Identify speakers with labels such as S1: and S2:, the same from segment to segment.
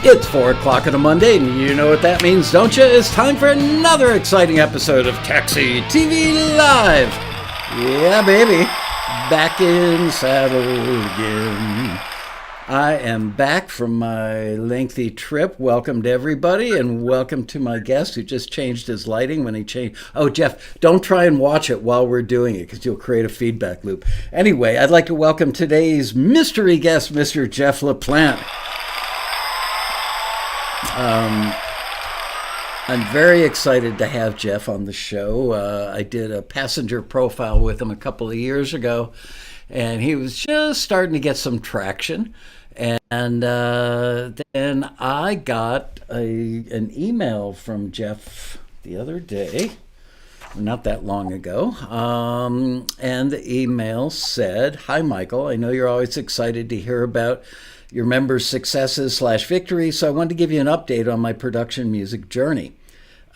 S1: It's 4 o'clock on a Monday, and you know what that means, don't you? It's time for another exciting episode of Taxi TV Live. Yeah, baby. Back in saddle again. I am back from my lengthy trip. Welcome to everybody, and welcome to my guest who just changed his lighting when he changed. Oh, Jeff, don't try and watch it while we're doing it because you'll create a feedback loop. Anyway, I'd like to welcome today's mystery guest, Mr. Jeff LaPlante. I'm very excited to have Jeff on the show. I did a passenger profile with him a couple of years ago, and he was just starting to get some traction. And then I got an email from Jeff the other day, not that long ago, and the email said, "Hi, Michael. I know you're always excited to hear about your members' successes / victories, so I wanted to give you an update on my production music journey.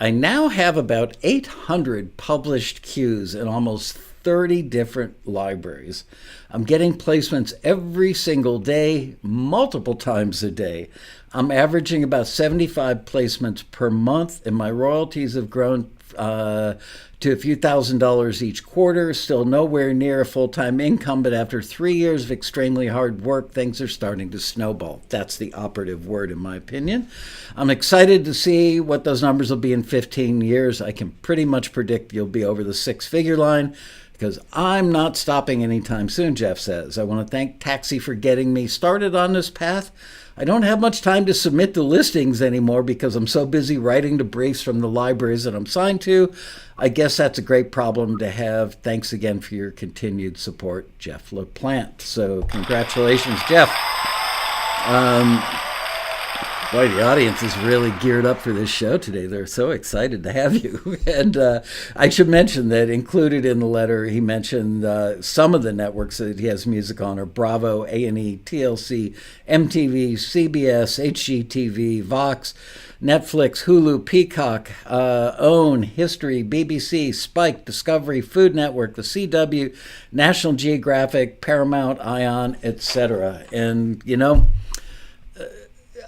S1: I now have about 800 published cues in almost 30 different libraries. I'm getting placements every single day, multiple times a day. I'm averaging about 75 placements per month, and my royalties have grown to a few $1,000s each quarter. Still nowhere near a full-time income, but after 3 years of extremely hard work, things are starting to snowball." That's the operative word, in my opinion. "I'm excited to see what those numbers will be in 15 years. I can pretty much predict you'll be over the six-figure line, because I'm not stopping anytime soon," Jeff says. "I want to thank Taxi for getting me started on this path. I don't have much time to submit the listings anymore because I'm so busy writing the briefs from the libraries that I'm signed to. I guess that's a great problem to have. Thanks again for your continued support, Jeff LaPlante." So congratulations, Jeff. Boy, the audience is really geared up for this show today. They're so excited to have you. And I should mention that included in the letter, he mentioned some of the networks that he has music on are Bravo, A&E, TLC, MTV, CBS, HGTV, Vox, Netflix, Hulu, Peacock, OWN, History, BBC, Spike, Discovery, Food Network, the CW, National Geographic, Paramount, Ion, etc. And, you know,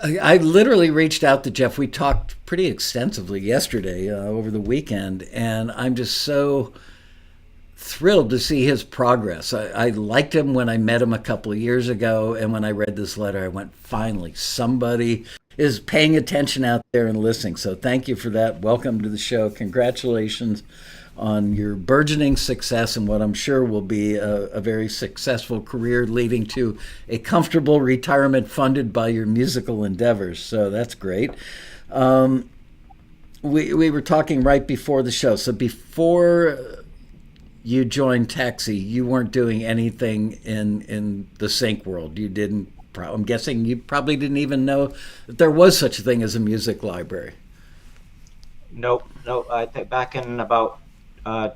S1: I literally reached out to Jeff. We talked pretty extensively yesterday over the weekend, and I'm just so thrilled to see his progress. I liked him when I met him a couple of years ago, and when I read this letter, I went, finally, somebody is paying attention out there and listening. So thank you for that. Welcome to the show. Congratulations on your burgeoning success and what I'm sure will be a very successful career leading to a comfortable retirement funded by your musical endeavors. So that's great. We were talking right before the show. So before you joined Taxi, you weren't doing anything in the sync world. You didn't, I'm guessing you probably didn't even know that there was such a thing as a music library.
S2: Nope. I think back in about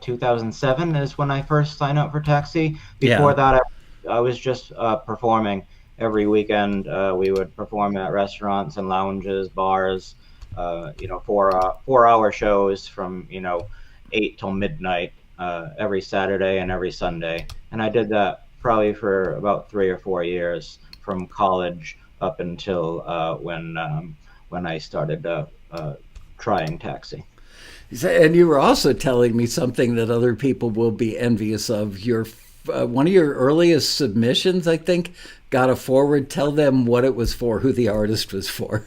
S2: 2007 is when I first signed up for Taxi. Before that, I was just performing every weekend. We would perform at restaurants and lounges, bars, 4-hour shows from 8 till midnight every Saturday and every Sunday. And I did that probably for about 3 or 4 years, from college up until when I started trying Taxi.
S1: And you were also telling me something that other people will be envious of. Your one of your earliest submissions, I think, got a forward. Tell them what it was for, who the artist was for.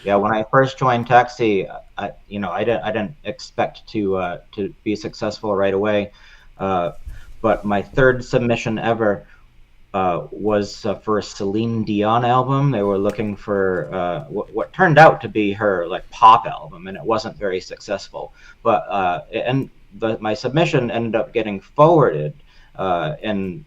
S2: Yeah, when I first joined Taxi, I didn't expect to be successful right away, but my third submission ever was for a Celine Dion album. They were looking for what turned out to be her pop album, and it wasn't very successful. But my submission ended up getting forwarded, and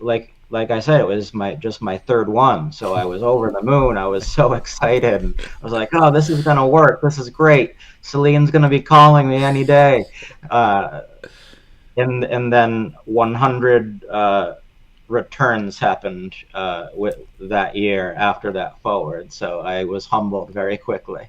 S2: like I said, it was just my third one. So I was over the moon. I was so excited. I was like, "Oh, this is gonna work. This is great. Celine's gonna be calling me any day." And then 100. Returns happened with that year after that forward, so I was humbled very quickly.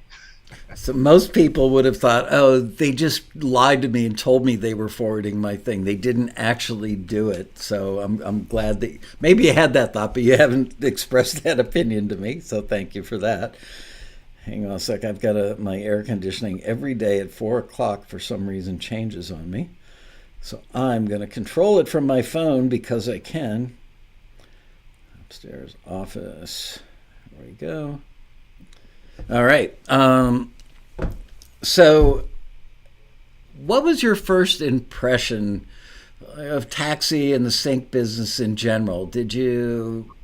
S1: So most people would have thought, oh, they just lied to me and told me they were forwarding my thing. They didn't actually do it. So I'm glad that maybe you had that thought, but you haven't expressed that opinion to me. So thank you for that. Hang on a sec. I've got my air conditioning every day at 4 o'clock for some reason changes on me. So I'm going to control it from my phone because I can. Upstairs office. There we go. All right. So, what was your first impression of taxi and the sync business in general? Did you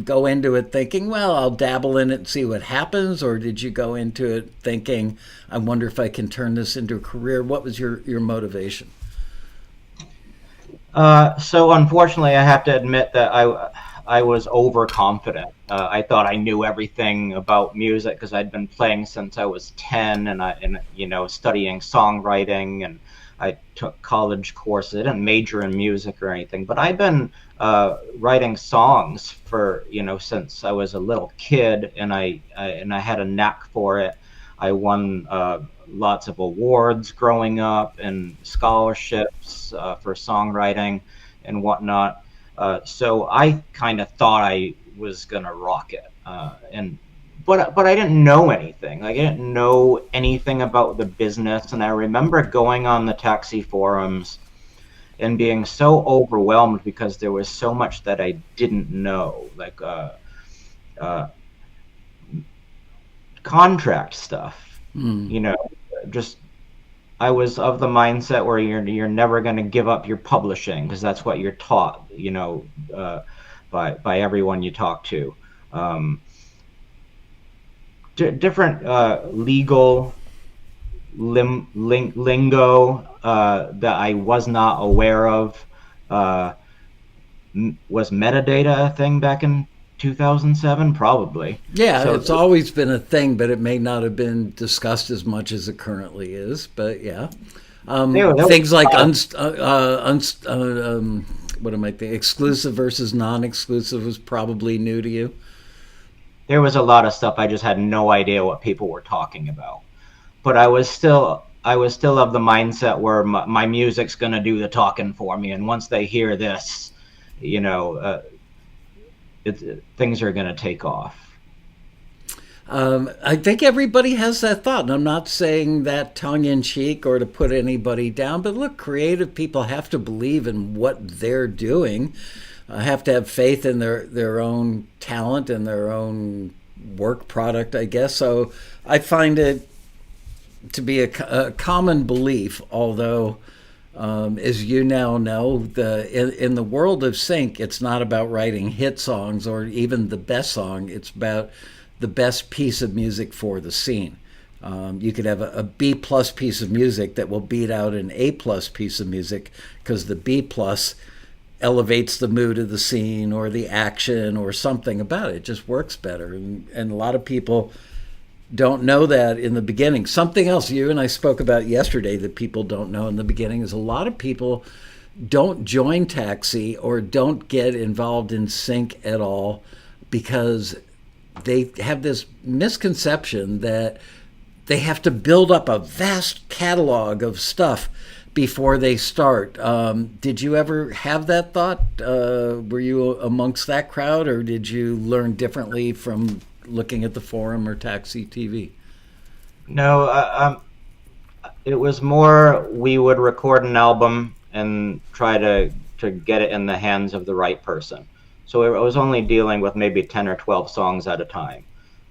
S1: go into it thinking, well, I'll dabble in it and see what happens? Or did you go into it thinking, I wonder if I can turn this into a career? What was your motivation?
S2: So unfortunately, I have to admit that I was overconfident. I thought I knew everything about music because I'd been playing since I was 10, and studying songwriting, and I took college courses. I didn't major in music or anything, but I've been writing songs for since I was a little kid, and I had a knack for it. I won lots of awards growing up and scholarships for songwriting and whatnot. So I kind of thought I was gonna rock it, but I didn't know anything. Like, I didn't know anything about the business, and I remember going on the taxi forums and being so overwhelmed because there was so much that I didn't know, like contract stuff. Just I was of the mindset where you're never going to give up your publishing because that's what you're taught, by everyone you talk to. Different legal lingo that I was not aware of. Was metadata a thing back in 2007? Probably.
S1: Yeah,
S2: So
S1: it's always been a thing, but it may not have been discussed as much as it currently is. But yeah, things like what am I thinking? Exclusive versus non-exclusive was probably new to you.
S2: there was a lot of stuff I just had no idea what people were talking about. But I was still of the mindset where my music's gonna do the talking for me, and once they hear this, you know, things are gonna take off.
S1: I think everybody has that thought, and I'm not saying that tongue in cheek or to put anybody down. But look, creative people have to believe in what they're doing, have to have faith in their own talent and their own work product, I guess. So I find it to be a common belief, although, as you now know, in the world of sync, it's not about writing hit songs or even the best song. It's about the best piece of music for the scene. You could have a B plus piece of music that will beat out an A plus piece of music because the B plus elevates the mood of the scene or the action or something about it. It just works better. And a lot of people don't know that in the beginning. Something else you and I spoke about yesterday that people don't know in the beginning is a lot of people don't join Taxi or don't get involved in sync at all because they have this misconception that they have to build up a vast catalog of stuff before they start. Did you ever have that thought? Were you amongst that crowd, or did you learn differently from looking at the forum or Taxi TV?
S2: No, it was more we would record an album and try to get it in the hands of the right person. So it was only dealing with maybe 10 or 12 songs at a time.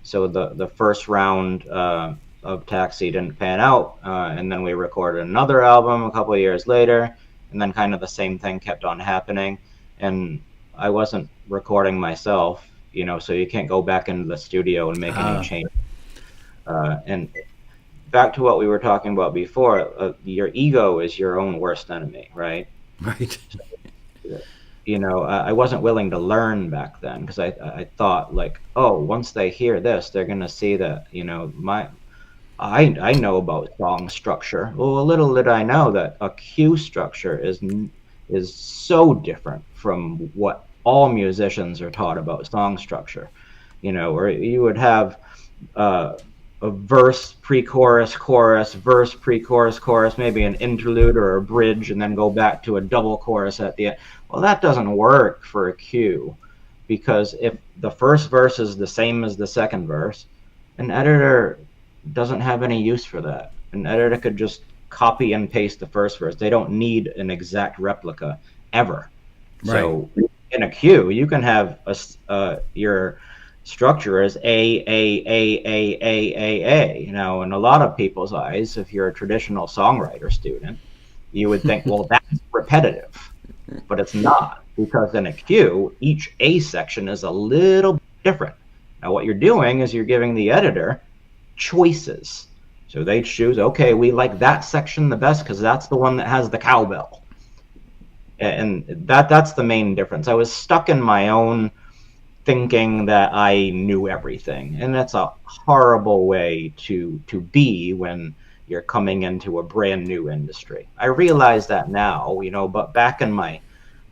S2: So the first round of Taxi didn't pan out, and then we recorded another album a couple of years later, and then kind of the same thing kept on happening. And I wasn't recording myself, so you can't go back into the studio and make any change. And back to what we were talking about before, your ego is your own worst enemy, right?
S1: Right.
S2: I wasn't willing to learn back then because I thought, like, oh, once they hear this, they're gonna see that I know about song structure. Well, little did I know that a cue structure is so different from what all musicians are taught about song structure. Or you would have a verse, pre-chorus, chorus, verse, pre-chorus, chorus, maybe an interlude or a bridge, and then go back to a double chorus at the end. Well, that doesn't work for a cue, because if the first verse is the same as the second verse, an editor doesn't have any use for that. An editor could just copy and paste the first verse. They don't need an exact replica ever.
S1: Right.
S2: So in a cue, you can have your structure as A. You know, in a lot of people's eyes, if you're a traditional songwriter student, you would think, well, that's repetitive. But it's not, because in a cue, each A section is a little different. Now, what you're doing is you're giving the editor choices. So they choose, okay, we like that section the best because that's the one that has the cowbell. And that's the main difference. I was stuck in my own thinking that I knew everything, and that's a horrible way to be when you're coming into a brand new industry. I realize that now, you know, but back in my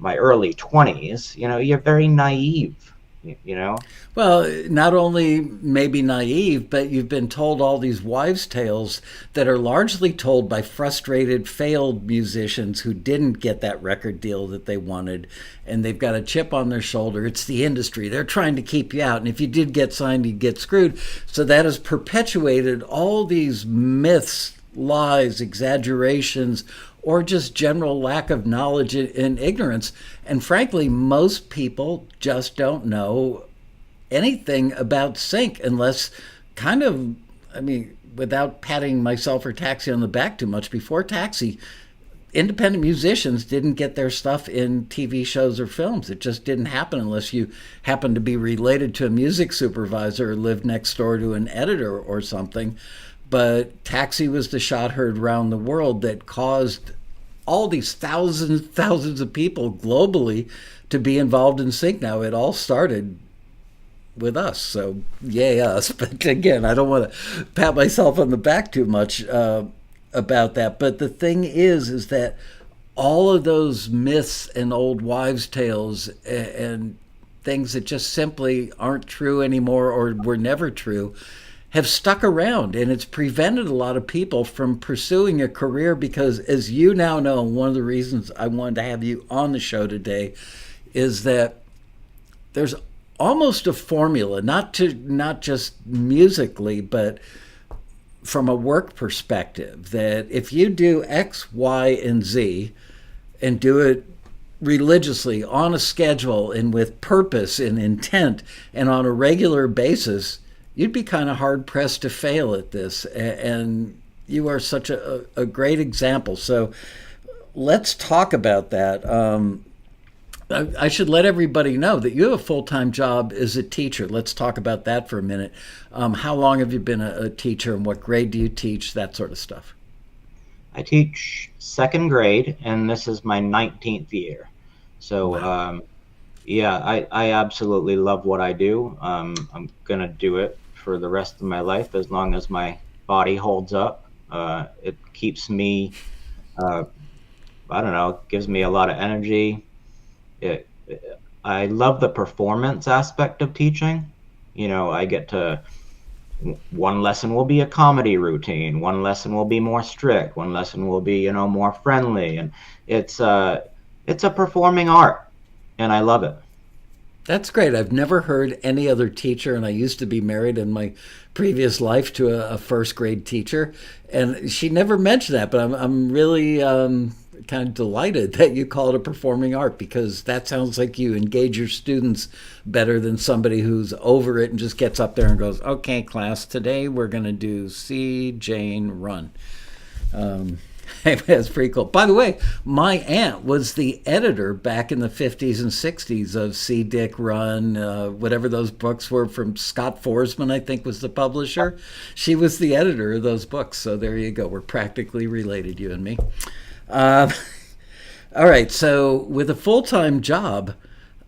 S2: early 20s, you know, you're very naive, you know.
S1: Well, not only maybe naive, but you've been told all these wives' tales that are largely told by frustrated, failed musicians who didn't get that record deal that they wanted, and they've got a chip on their shoulder. It's the industry. They're trying to keep you out, and if you did get signed, you'd get screwed. So that has perpetuated all these myths, lies, exaggerations, or just general lack of knowledge and ignorance. And frankly, most people just don't know anything about sync unless kind of, I mean, without patting myself or Taxi on the back too much, before Taxi, independent musicians didn't get their stuff in TV shows or films. It just didn't happen unless you happened to be related to a music supervisor or lived next door to an editor or something. But Taxi was the shot heard around the world that caused all these thousands of people globally to be involved in sync. Now, it all started with us, so yay us. But again, I don't want to pat myself on the back too much about that. But the thing is that all of those myths and old wives' tales and things that just simply aren't true anymore or were never true have stuck around, and it's prevented a lot of people from pursuing a career because, as you now know, one of the reasons I wanted to have you on the show today is that there's almost a formula, not just musically, but from a work perspective, that if you do X, Y, and Z and do it religiously on a schedule and with purpose and intent and on a regular basis, you'd be kind of hard-pressed to fail at this. And you are such a great example. So let's talk about that. I should let everybody know that you have a full-time job as a teacher. Let's talk about that for a minute. How long have you been a teacher, and what grade do you teach, that sort of stuff?
S2: I teach second grade, and this is my 19th year. So,
S1: Wow.
S2: Yeah, I absolutely love what I do. I'm going to do it for the rest of my life as long as my body holds up. It keeps me, I don't know, gives me a lot of energy. I love the performance aspect of teaching. You know, I get to, one lesson will be a comedy routine, one lesson will be more strict, one lesson will be, you know, more friendly, and it's a performing art, and I love it.
S1: That's great. I've never heard any other teacher, and I used to be married in my previous life to a first grade teacher, and she never mentioned that. But I'm really kind of delighted that you call it a performing art, because that sounds like you engage your students better than somebody who's over it and just gets up there and goes, "Okay, class, today we're going to do See Jane Run." That's pretty cool. By the way, my aunt was the editor back in the 50s and 60s of See Dick Run, whatever those books were, from Scott Forsman, I think, was the publisher. She was the editor of those books. So there you go. We're practically related, you and me. All right. So with a full-time job,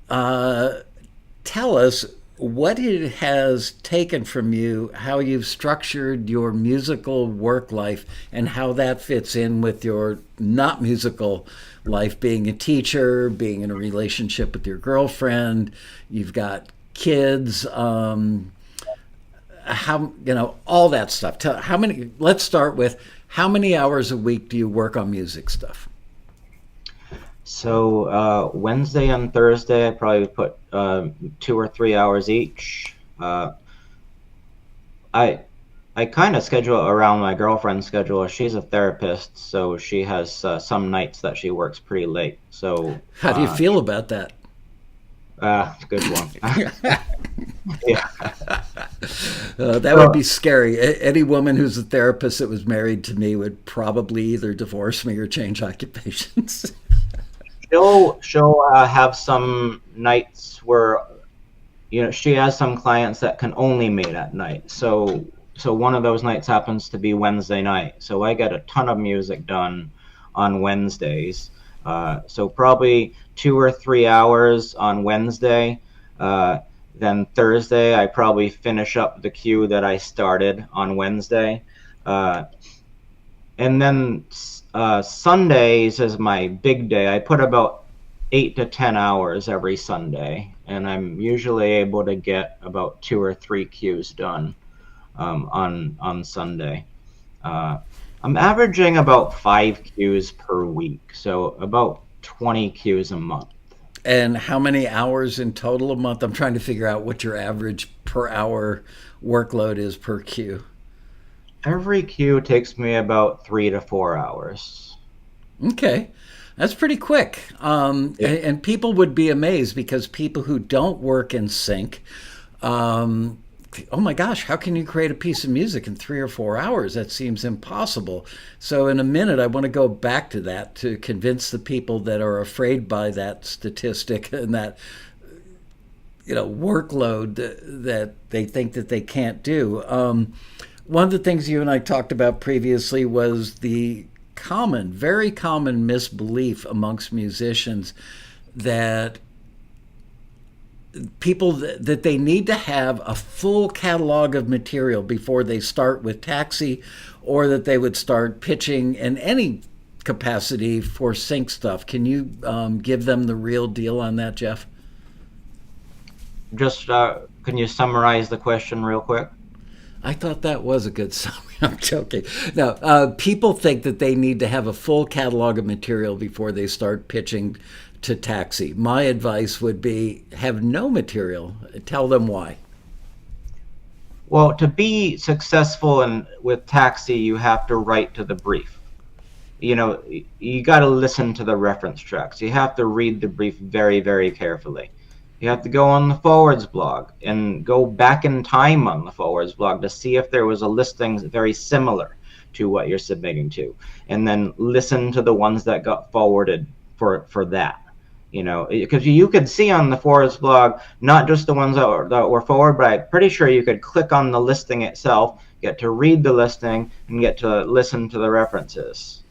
S1: tell us what it has taken from you, how you've structured your musical work life, and how that fits in with your not musical life, being a teacher, being in a relationship with your girlfriend, you've got kids. how, all that stuff. How many? Let's start with how many hours a week do you work on music stuff?
S2: So Wednesday and Thursday, I probably put 2 or 3 hours each. I I kind of schedule it around my girlfriend's schedule. She's a therapist, so she has some nights that she works pretty late. So
S1: How do you feel about that?
S2: good one. Yeah.
S1: That would be scary. Any woman who's a therapist that was married to me would probably either divorce me or change occupations.
S2: She'll have some nights where she has some clients that can only meet at night. So one of those nights happens to be Wednesday night. So I get a ton of music done on Wednesdays. So probably 2 or 3 hours on Wednesday. Then Thursday, I probably finish up the queue that I started on Wednesday. And then Sundays is my big day. I put about 8 to 10 hours every Sunday, and I'm usually able to get about 2 or 3 queues done on Sunday. I'm averaging about 5 queues per week, so about 20 queues a month.
S1: And how many hours in total a month? I'm trying to figure out what your average per hour workload is per queue.
S2: Every queue takes me about 3 to 4 hours.
S1: Okay. That's pretty quick. And people would be amazed because people who don't work in sync, oh my gosh, how can you create a piece of music in 3 or 4 hours? That seems impossible. So in a minute, I want to go back to that to convince the people that are afraid by that statistic and that workload that they think that they can't do. One of the things you and I talked about previously was the very common misbelief amongst musicians that people that they need to have a full catalog of material before they start with Taxi, or that they would start pitching in any capacity for sync stuff. Can you give them the real deal on that, Jeff?
S2: Just can you summarize the question real quick?
S1: I thought that was a good summary. I'm joking. No, people think that they need to have a full catalog of material before they start pitching to Taxi. My advice would be have no material. Tell them why.
S2: Well, to be successful with Taxi, you have to write to the brief. You got to listen to the reference tracks. You have to read the brief very, very carefully. You have to go on the forwards blog and go back in time on the forwards blog to see if there was a listing very similar to what you're submitting to, and then listen to the ones that got forwarded for that. Because you could see on the forwards blog not just the ones that were forward, but I'm pretty sure you could click on the listing itself, get to read the listing, and get to listen to the references.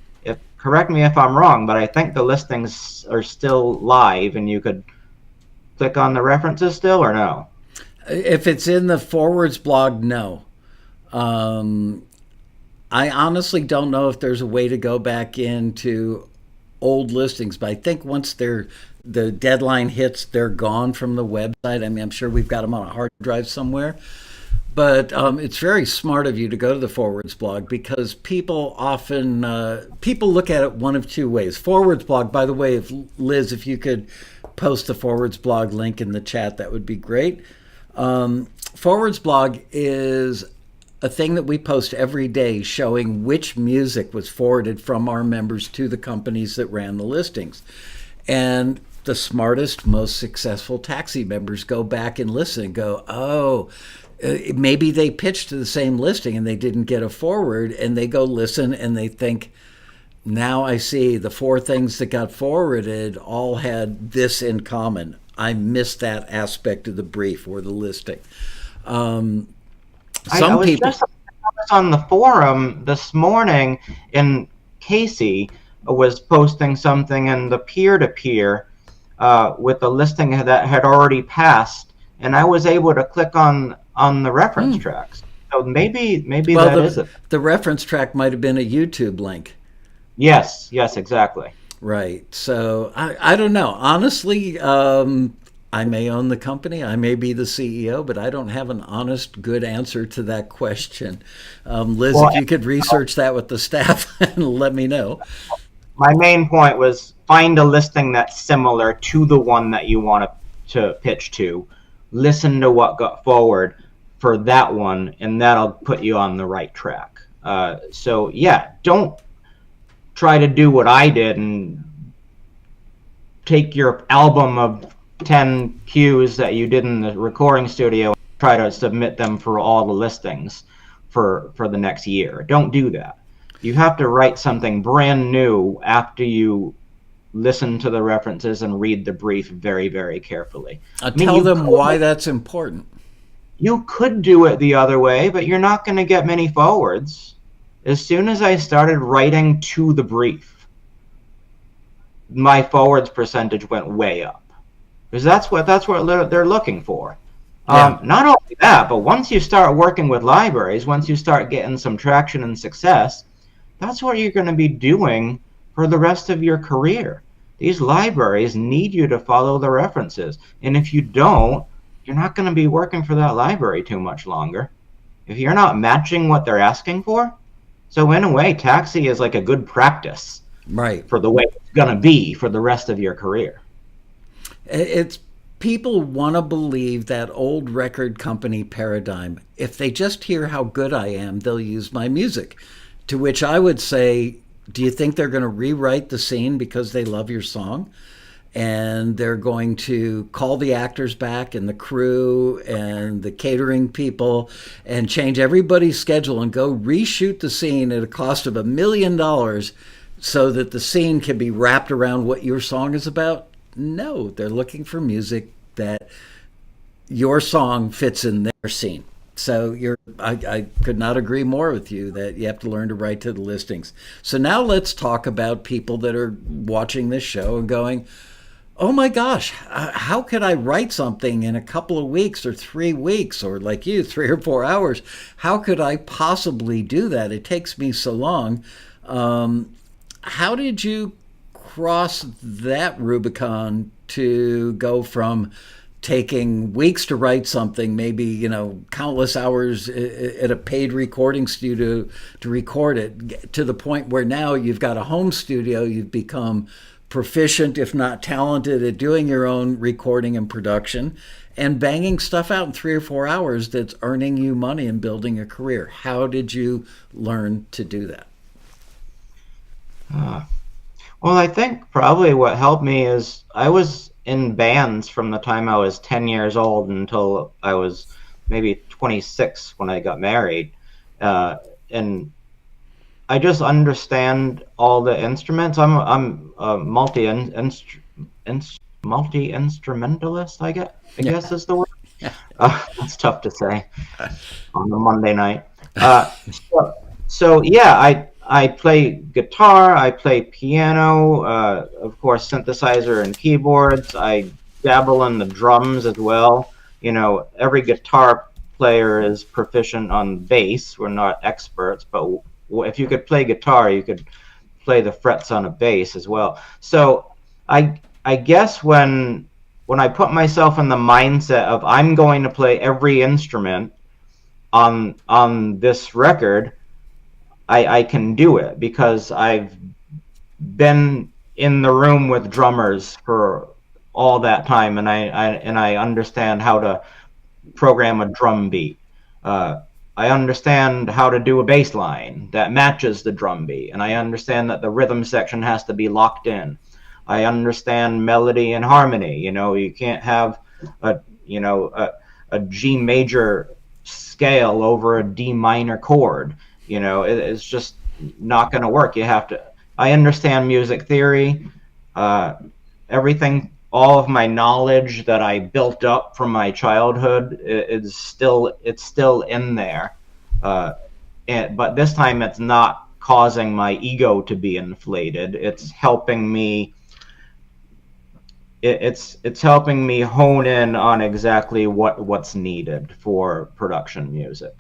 S2: Correct me if I'm wrong, but I think the listings are still live, and you could click on the references still, or no?
S1: If it's in the forwards blog, no. I honestly don't know if there's a way to go back into old listings, but I think once the deadline hits, they're gone from the website. I mean, I'm sure we've got them on a hard drive somewhere. But it's very smart of you to go to the forwards blog, because people often look at it one of two ways. Forwards blog, by the way, if you could post the forwards blog link in the chat, that would be great. Forwards blog is a thing that we post every day showing which music was forwarded from our members to the companies that ran the listings. And the smartest, most successful Taxi members go back and listen and go, oh, maybe they pitched to the same listing and they didn't get a forward, and they go listen and they think, now I see the 4 things that got forwarded all had this in common. I missed that aspect of the brief or the listing. I
S2: was on the forum this morning, and Casey was posting something in the peer-to-peer with a listing that had already passed, and I was able to click on the reference tracks. So maybe that is it.
S1: The reference track might have been a YouTube link.
S2: Yes, exactly.
S1: Right. So I don't know. Honestly, I may own the company, I may be the CEO, but I don't have an honest, good answer to that question. Liz,
S2: Well,
S1: if you could research that with the staff and let me know.
S2: my main point was find a listing that's similar to the one that you want to pitch to. Listen to what got forward for that one, and that'll put you on the right track. So yeah, don't try to do what I did and take your album of 10 cues that you did in the recording studio and try to submit them for all the listings for the next year. Don't do that. You have to write something brand new after you listen to the references and read the brief very, very carefully.
S1: Tell them why that's important.
S2: You could do it the other way, but you're not going to get many forwards. As soon as I started writing to the brief, my forwards percentage went way up, because that's what they're looking for.
S1: Yeah.
S2: Not only that, but once you start working with libraries, once you start getting some traction and success, that's what you're going to be doing for the rest of your career. These libraries need you to follow the references, and if you don't, you're not going to be working for that library too much longer. If you're not matching what they're asking for, so in a way, Taxi is like a good practice,
S1: right,
S2: for the way it's going to be for the rest of your career.
S1: It's people want to believe that old record company paradigm. If they just hear how good I am, they'll use my music. To which I would say, do you think they're going to rewrite the scene because they love your song? And they're going to call the actors back and the crew and the catering people and change everybody's schedule and go reshoot the scene at a cost of $1 million so that the scene can be wrapped around what your song is about? No, they're looking for music that your song fits in their scene. So I could not agree more with you that you have to learn to write to the listings. So now let's talk about people that are watching this show and going, oh my gosh, how could I write something in a couple of weeks or 3 weeks, or like you, 3 or 4 hours? How could I possibly do that? It takes me so long. How did you cross that Rubicon to go from taking weeks to write something, maybe, countless hours at a paid recording studio to record it, to the point where now you've got a home studio, you've become proficient, if not talented, at doing your own recording and production and banging stuff out in 3 or 4 hours that's earning you money and building a career? How did you learn to do that?
S2: Well, I think probably what helped me is I was in bands from the time I was 10 years old until I was maybe 26 when I got married. And I just understand all the instruments. I'm a multi-instrumentalist, I guess is the word. That's tough to say on a Monday night. So yeah, I play guitar, I play piano, of course, synthesizer and keyboards. I dabble in the drums as well. Every guitar player is proficient on bass. We're not experts, but if you could play guitar, you could play the frets on a bass as well. So I guess when I put myself in the mindset of I'm going to play every instrument on this record, I can do it because I've been in the room with drummers for all that time, and I understand how to program a drum beat. I understand how to do a bass line that matches the drum beat, and I understand that the rhythm section has to be locked in. I understand melody and harmony. You can't have a G major scale over a D minor chord. It's just not going to work. I understand music theory, everything, all of my knowledge that I built up from my childhood it's still in there. But this time it's not causing my ego to be inflated. It's helping me. It's helping me hone in on exactly what's needed for production music.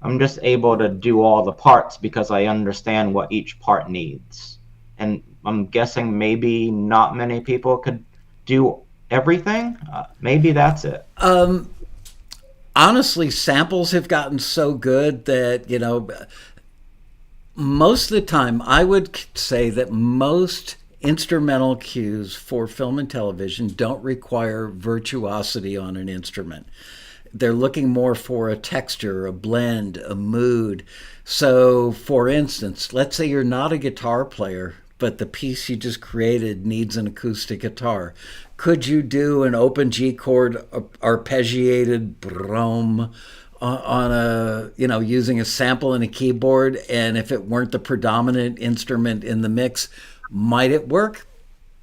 S2: I'm just able to do all the parts because I understand what each part needs. And I'm guessing maybe not many people could do everything. Maybe that's it.
S1: Honestly, samples have gotten so good that, most of the time, I would say that most instrumental cues for film and television don't require virtuosity on an instrument. They're looking more for a texture, a blend, a mood. So, for instance, let's say you're not a guitar player, but the piece you just created needs an acoustic guitar. Could you do an open G chord arpeggiated brom on a, using a sample and a keyboard? And if it weren't the predominant instrument in the mix, might it work?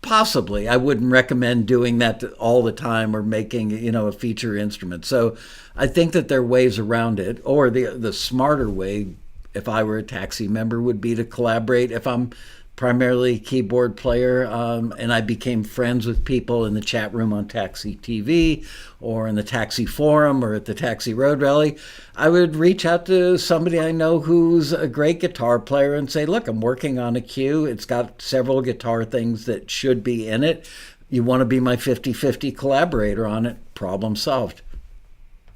S1: Possibly. I wouldn't recommend doing that all the time or making, a feature instrument. So I think that there are ways around it. Or the smarter way, if I were a taxi member, would be to collaborate. If I'm primarily keyboard player, and I became friends with people in the chat room on Taxi TV or in the Taxi Forum or at the Taxi Road Rally, I would reach out to somebody I know who's a great guitar player and say, look, I'm working on a cue. It's got several guitar things that should be in it. You want to be my 50-50 collaborator on it? Problem solved.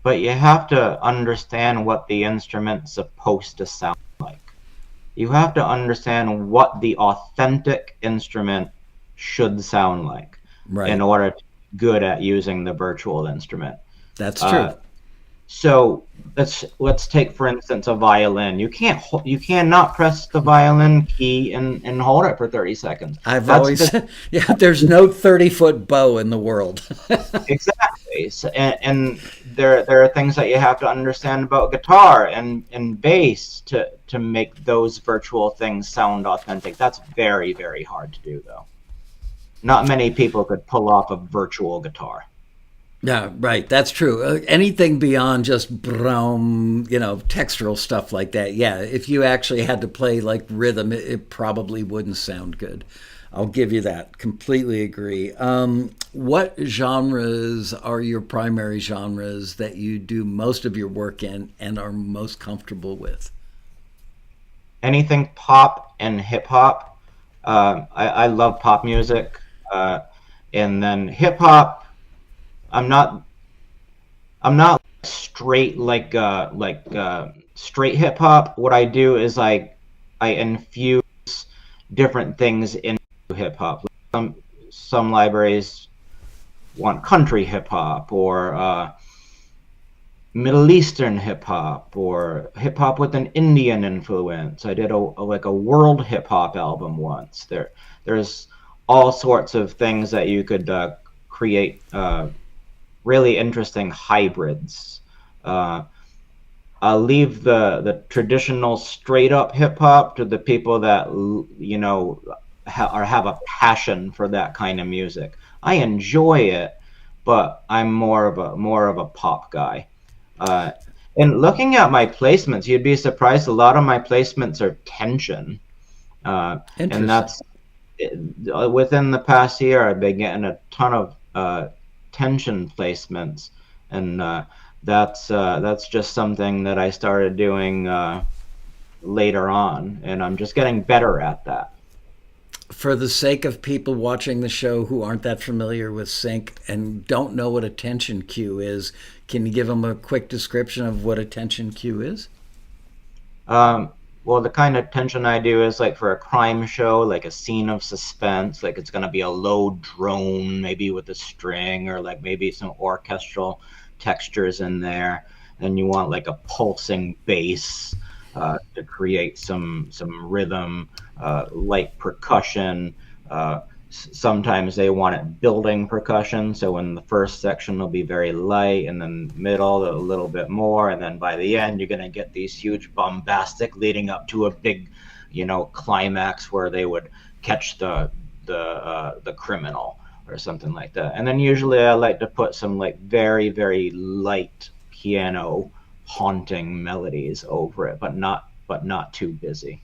S2: But you have to understand what the instrument's supposed to sound like. You have to understand what the authentic instrument should sound like in
S1: Right.
S2: order to be good at using the virtual instrument.
S1: That's true.
S2: Uh, so let's take for instance a violin. You cannot press the violin key and hold it for 30 seconds.
S1: I've
S2: That's
S1: always,
S2: just
S1: yeah, there's no 30-foot bow in the world.
S2: exactly. So, and there are things that you have to understand about guitar and bass to make those virtual things sound authentic. That's very, very hard to do, though. Not many people could pull off a virtual guitar.
S1: Yeah, right. That's true. Anything beyond just brum, textural stuff like that. Yeah, if you actually had to play like rhythm, it probably wouldn't sound good. I'll give you that. Completely agree. What genres are your primary genres that you do most of your work in and are most comfortable with?
S2: Anything pop and hip hop. I love pop music, and then hip hop. I'm not I'm not straight straight hip hop. What I do is I infuse different things into hip hop. Some libraries want country hip hop or Middle Eastern hip hop or hip hop with an Indian influence. I did a world hip hop album once. There's all sorts of things that you could create really interesting hybrids. Uh, I'll leave the traditional straight up hip hop to the people that have a passion for that kind of music. I enjoy it, but I'm more of a pop guy. Uh, and looking at my placements, you'd be surprised. A lot of my placements are tension, and
S1: Interesting.
S2: that's within the past year. I've been getting a ton of tension placements, and that's just something that I started doing later on, and I'm just getting better at that.
S1: For the sake of people watching the show who aren't that familiar with sync and don't know what a tension cue is, can you give them a quick description of what a tension cue is?
S2: Well, the kind of tension I do is like for a crime show, like a scene of suspense, like it's gonna be a low drone, maybe with a string, or like maybe some orchestral textures in there. Then you want like a pulsing bass to create some rhythm, light percussion. Sometimes they want it building percussion, so in the first section will be very light, and then middle a little bit more, and then by the end you're going to get these huge bombastic leading up to a big, climax where they would catch the criminal or something like that. And then usually I like to put some like very very light piano haunting melodies over it, but not too busy.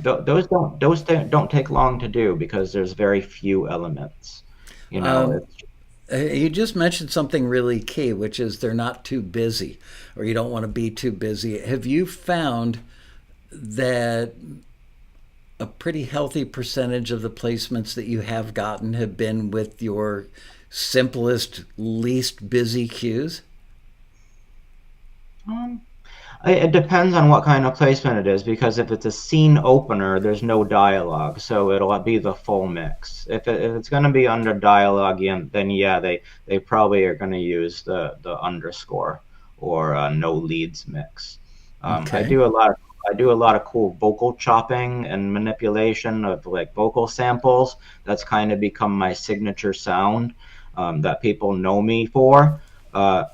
S2: Those don't take long to do because there's very few elements. You know,
S1: Um,
S2: it's
S1: you just mentioned something really key, which is they're not too busy, or you don't want to be too busy. Have you found that a pretty healthy percentage of the placements that you have gotten have been with your simplest, least busy cues?
S2: Um, it depends on what kind of placement it is, because if it's a scene opener, there's no dialogue, so it'll be the full mix. If it's going to be under dialogue, then yeah, they probably are going to use the underscore or no leads mix.
S1: Okay.
S2: I do a lot of cool vocal chopping and manipulation of like vocal samples. That's kind of become my signature sound, that people know me for. Uh,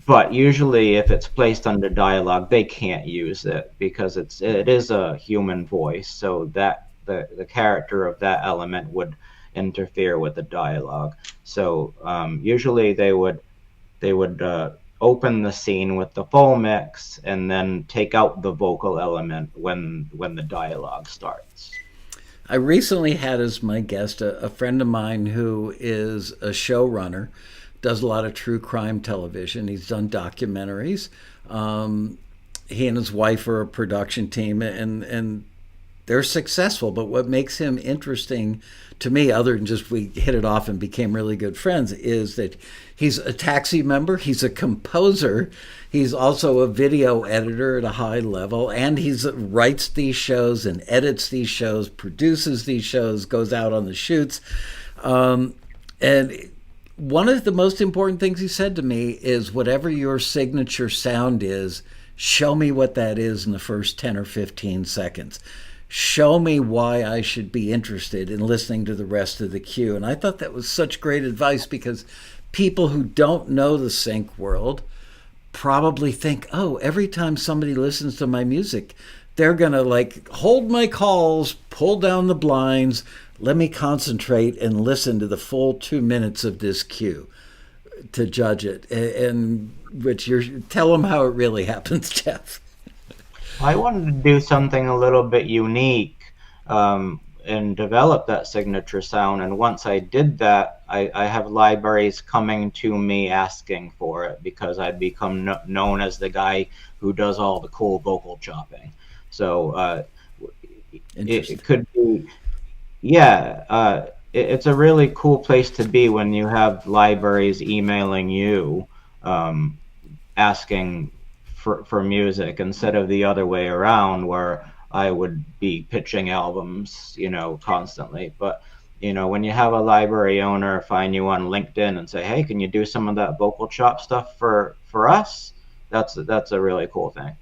S2: but usually if it's placed under dialogue, they can't use it because it is a human voice, so that the character of that element would interfere with the dialogue. So usually they would open the scene with the full mix and then take out the vocal element when the dialogue starts.
S1: I recently had as my guest a friend of mine who is a showrunner, does a lot of true crime television. He's done documentaries. He and his wife are a production team, and they're successful. But what makes him interesting to me, other than just we hit it off and became really good friends, is that he's a Taxi member, he's a composer, he's also a video editor at a high level, and he writes these shows and edits these shows, produces these shows, goes out on the shoots. And one of the most important things he said to me is, whatever your signature sound is, show me what that is in the first 10 or 15 seconds. Show me why I should be interested in listening to the rest of the cue. And I thought that was such great advice, because people who don't know the sync world probably think, oh, every time somebody listens to my music, they're going to like hold my calls, pull down the blinds, let me concentrate and listen to the full 2 minutes of this cue to judge it. And which tell them how it really happens, Jeff.
S2: I wanted to do something a little bit unique, and develop that signature sound. And once I did that, I have libraries coming to me asking for it, because I've become known as the guy who does all the cool vocal chopping. So it could be, yeah, it's a really cool place to be when you have libraries emailing you, asking for music, instead of the other way around where I would be pitching albums, constantly. But when you have a library owner find you on LinkedIn and say, "Hey, can you do some of that vocal chop stuff for us?" That's a really cool thing.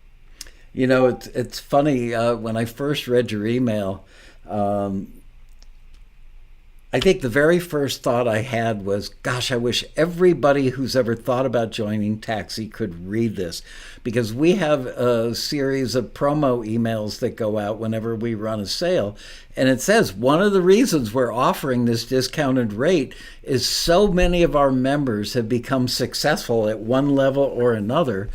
S1: It's funny. When I first read your email, I think the very first thought I had was, gosh, I wish everybody who's ever thought about joining Taxi could read this, because we have a series of promo emails that go out whenever we run a sale. And it says one of the reasons we're offering this discounted rate is so many of our members have become successful at one level or another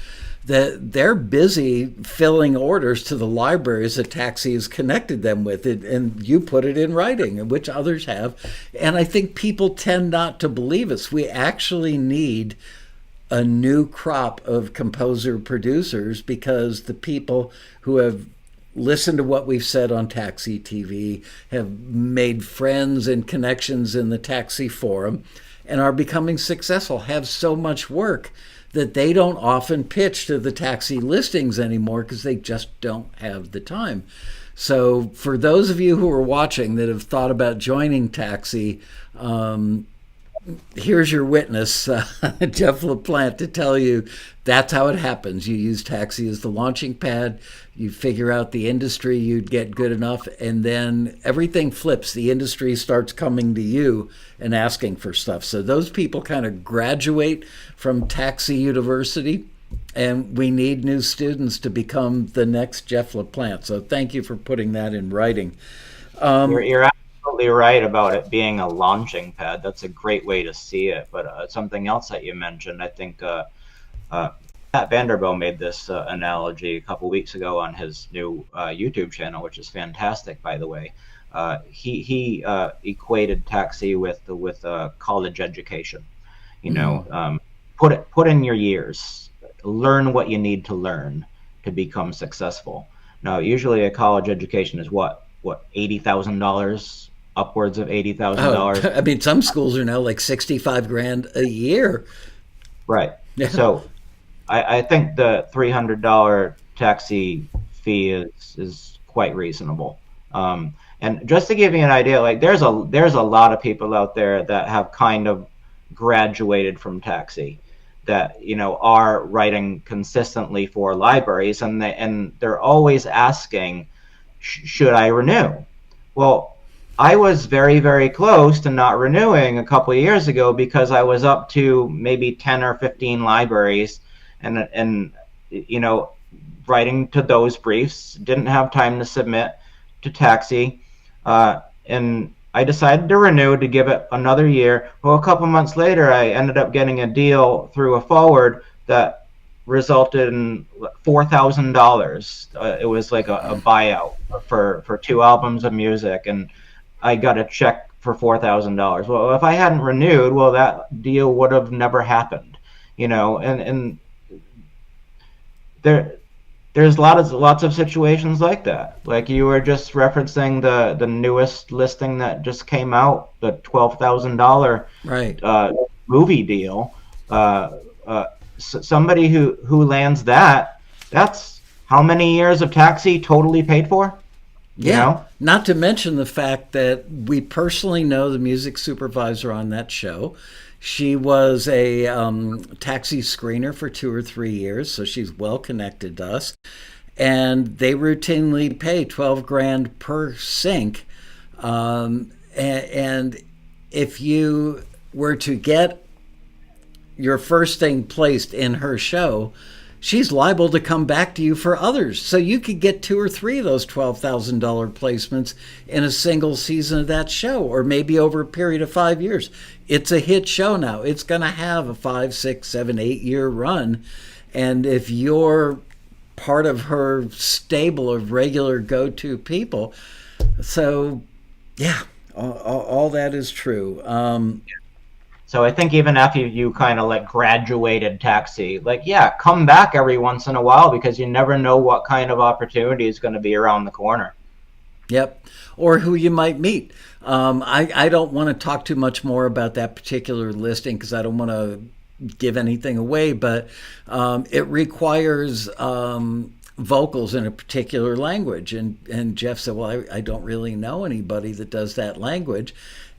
S1: that they're busy filling orders to the libraries that Taxi has connected them with. And you put it in writing, which others have. And I think people tend not to believe us. We actually need a new crop of composer producers, because the people who have listened to what we've said on Taxi TV, have made friends and connections in the Taxi forum, and are becoming successful, have so much work that they don't often pitch to the Taxi listings anymore, because they just don't have the time. So for those of you who are watching that have thought about joining Taxi, here's your witness, Jeff LaPlante, to tell you that's how it happens. You use Taxi as the launching pad. You figure out the industry, you'd get good enough, and then everything flips. The industry starts coming to you and asking for stuff. So those people kind of graduate from Taxi University, and we need new students to become the next Jeff LaPlante. So thank you for putting that in writing.
S2: You're absolutely right about it being a launching pad. That's a great way to see it. But something else that you mentioned, I think Matt Vanderbilt made this analogy a couple weeks ago on his new YouTube channel, which is fantastic, by the way. He equated Taxi with college education. Put in your years, learn what you need to learn to become successful. Now, usually a college education is what $80,000 upwards of
S1: Oh,
S2: $80,000.
S1: I mean, some schools are now like 65 grand a year.
S2: Right.
S1: Yeah.
S2: So I think the $300 taxi fee is quite reasonable. And just to give you an idea, like there's a lot of people out there that have kind of graduated from taxi, that are writing consistently for libraries, and they're always asking, should I renew? Well, I was very, very close to not renewing a couple of years ago because I was up to maybe 10 or 15 libraries, and you know writing to those briefs, didn't have time to submit to taxi, and I decided to renew to give it another year. Well, a couple months later, I ended up getting a deal through a forward that resulted in $4,000. It was like a buyout for 2 albums of music, and I got a check for $4,000. Well, if I hadn't renewed, well, that deal would have never happened, and there there's lots of situations like that. Like you were just referencing the newest listing that just came out, the $12,000
S1: Right.
S2: movie deal. Somebody who lands that's how many years of taxi totally paid for, you
S1: Yeah.
S2: know?
S1: Not to mention the fact that we personally know the music supervisor on that show. She was a taxi screener for 2 or 3 years, so she's well connected to us. And they routinely pay 12 grand per sync. And if you were to get your first thing placed in her show, she's liable to come back to you for others. So you could get 2 or 3 of those $12,000 placements in a single season of that show, or maybe over a period of 5 years. It's a hit show now. It's going to have a 5, 6, 7, 8 year run. And if you're part of her stable of regular go to people, so yeah, all that is true.
S2: So I think even after you kind of like graduated taxi, like, yeah, come back every once in a while, because you never know what kind of opportunity is going to be around the corner.
S1: Yep. Or who you might meet. I don't want to talk too much more about that particular listing because I don't want to give anything away, but it requires vocals in a particular language. And Jeff said, well, I don't really know anybody that does that language.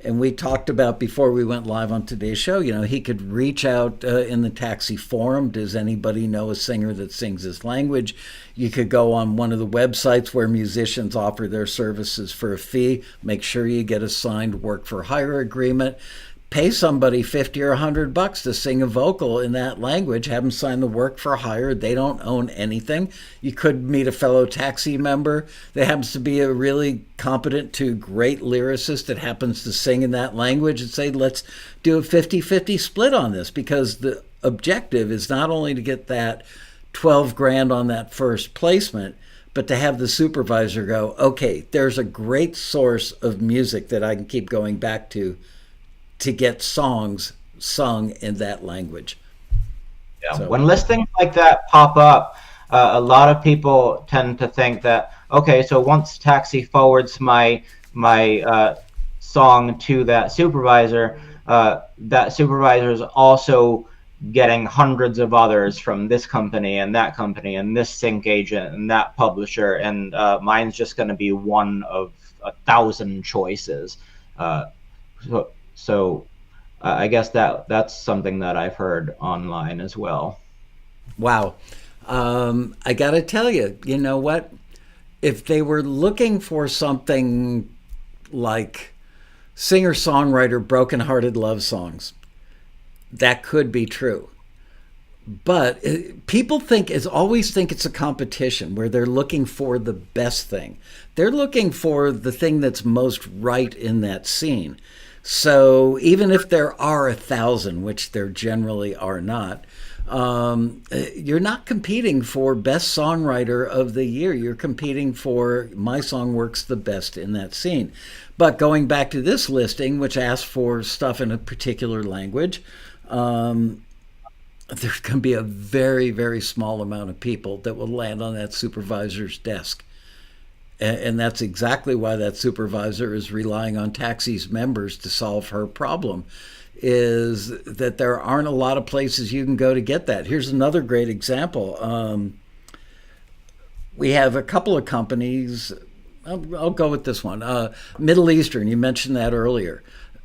S1: And we talked about before we went live on today's show, he could reach out in the taxi forum. Does anybody know a singer that sings this language? You could go on one of the websites where musicians offer their services for a fee. Make sure you get a signed work for hire agreement. Pay somebody 50 or $100 to sing a vocal in that language. Have them sign the work for hire. They don't own anything. You could meet a fellow taxi member that happens to be a really competent to great lyricist that happens to sing in that language, and say, let's do a 50-50 split on this, because the objective is not only to get that 12 grand on that first placement, but to have the supervisor go, okay, there's a great source of music that I can keep going back to get songs sung in that language.
S2: Yeah.
S1: So,
S2: When listings like that pop up, a lot of people tend to think that, okay, so once taxi forwards my song to that supervisor is also getting hundreds of others from this company and that company and this sync agent and that publisher, and mine's just going to be one of 1,000 choices. So I guess that's something that I've heard online as well.
S1: wow. I got to tell you, you know what? If they were looking for something like singer songwriter broken-hearted love songs, that could be true. But people always think it's a competition where they're looking for the best thing. They're looking for the thing that's most right in that scene. So even if there are 1,000, which there generally are not, you're not competing for best songwriter of the year. You're competing for my song works the best in that scene. But going back to this listing, which asks for stuff in a particular language, there's going to be a very, very small amount of people that will land on that supervisor's desk. And that's exactly why that supervisor is relying on Taxi's members to solve her problem, is that there aren't a lot of places you can go to get that. Here's another great example. We have a couple of companies. I'll go with this one. Middle Eastern, you mentioned that earlier.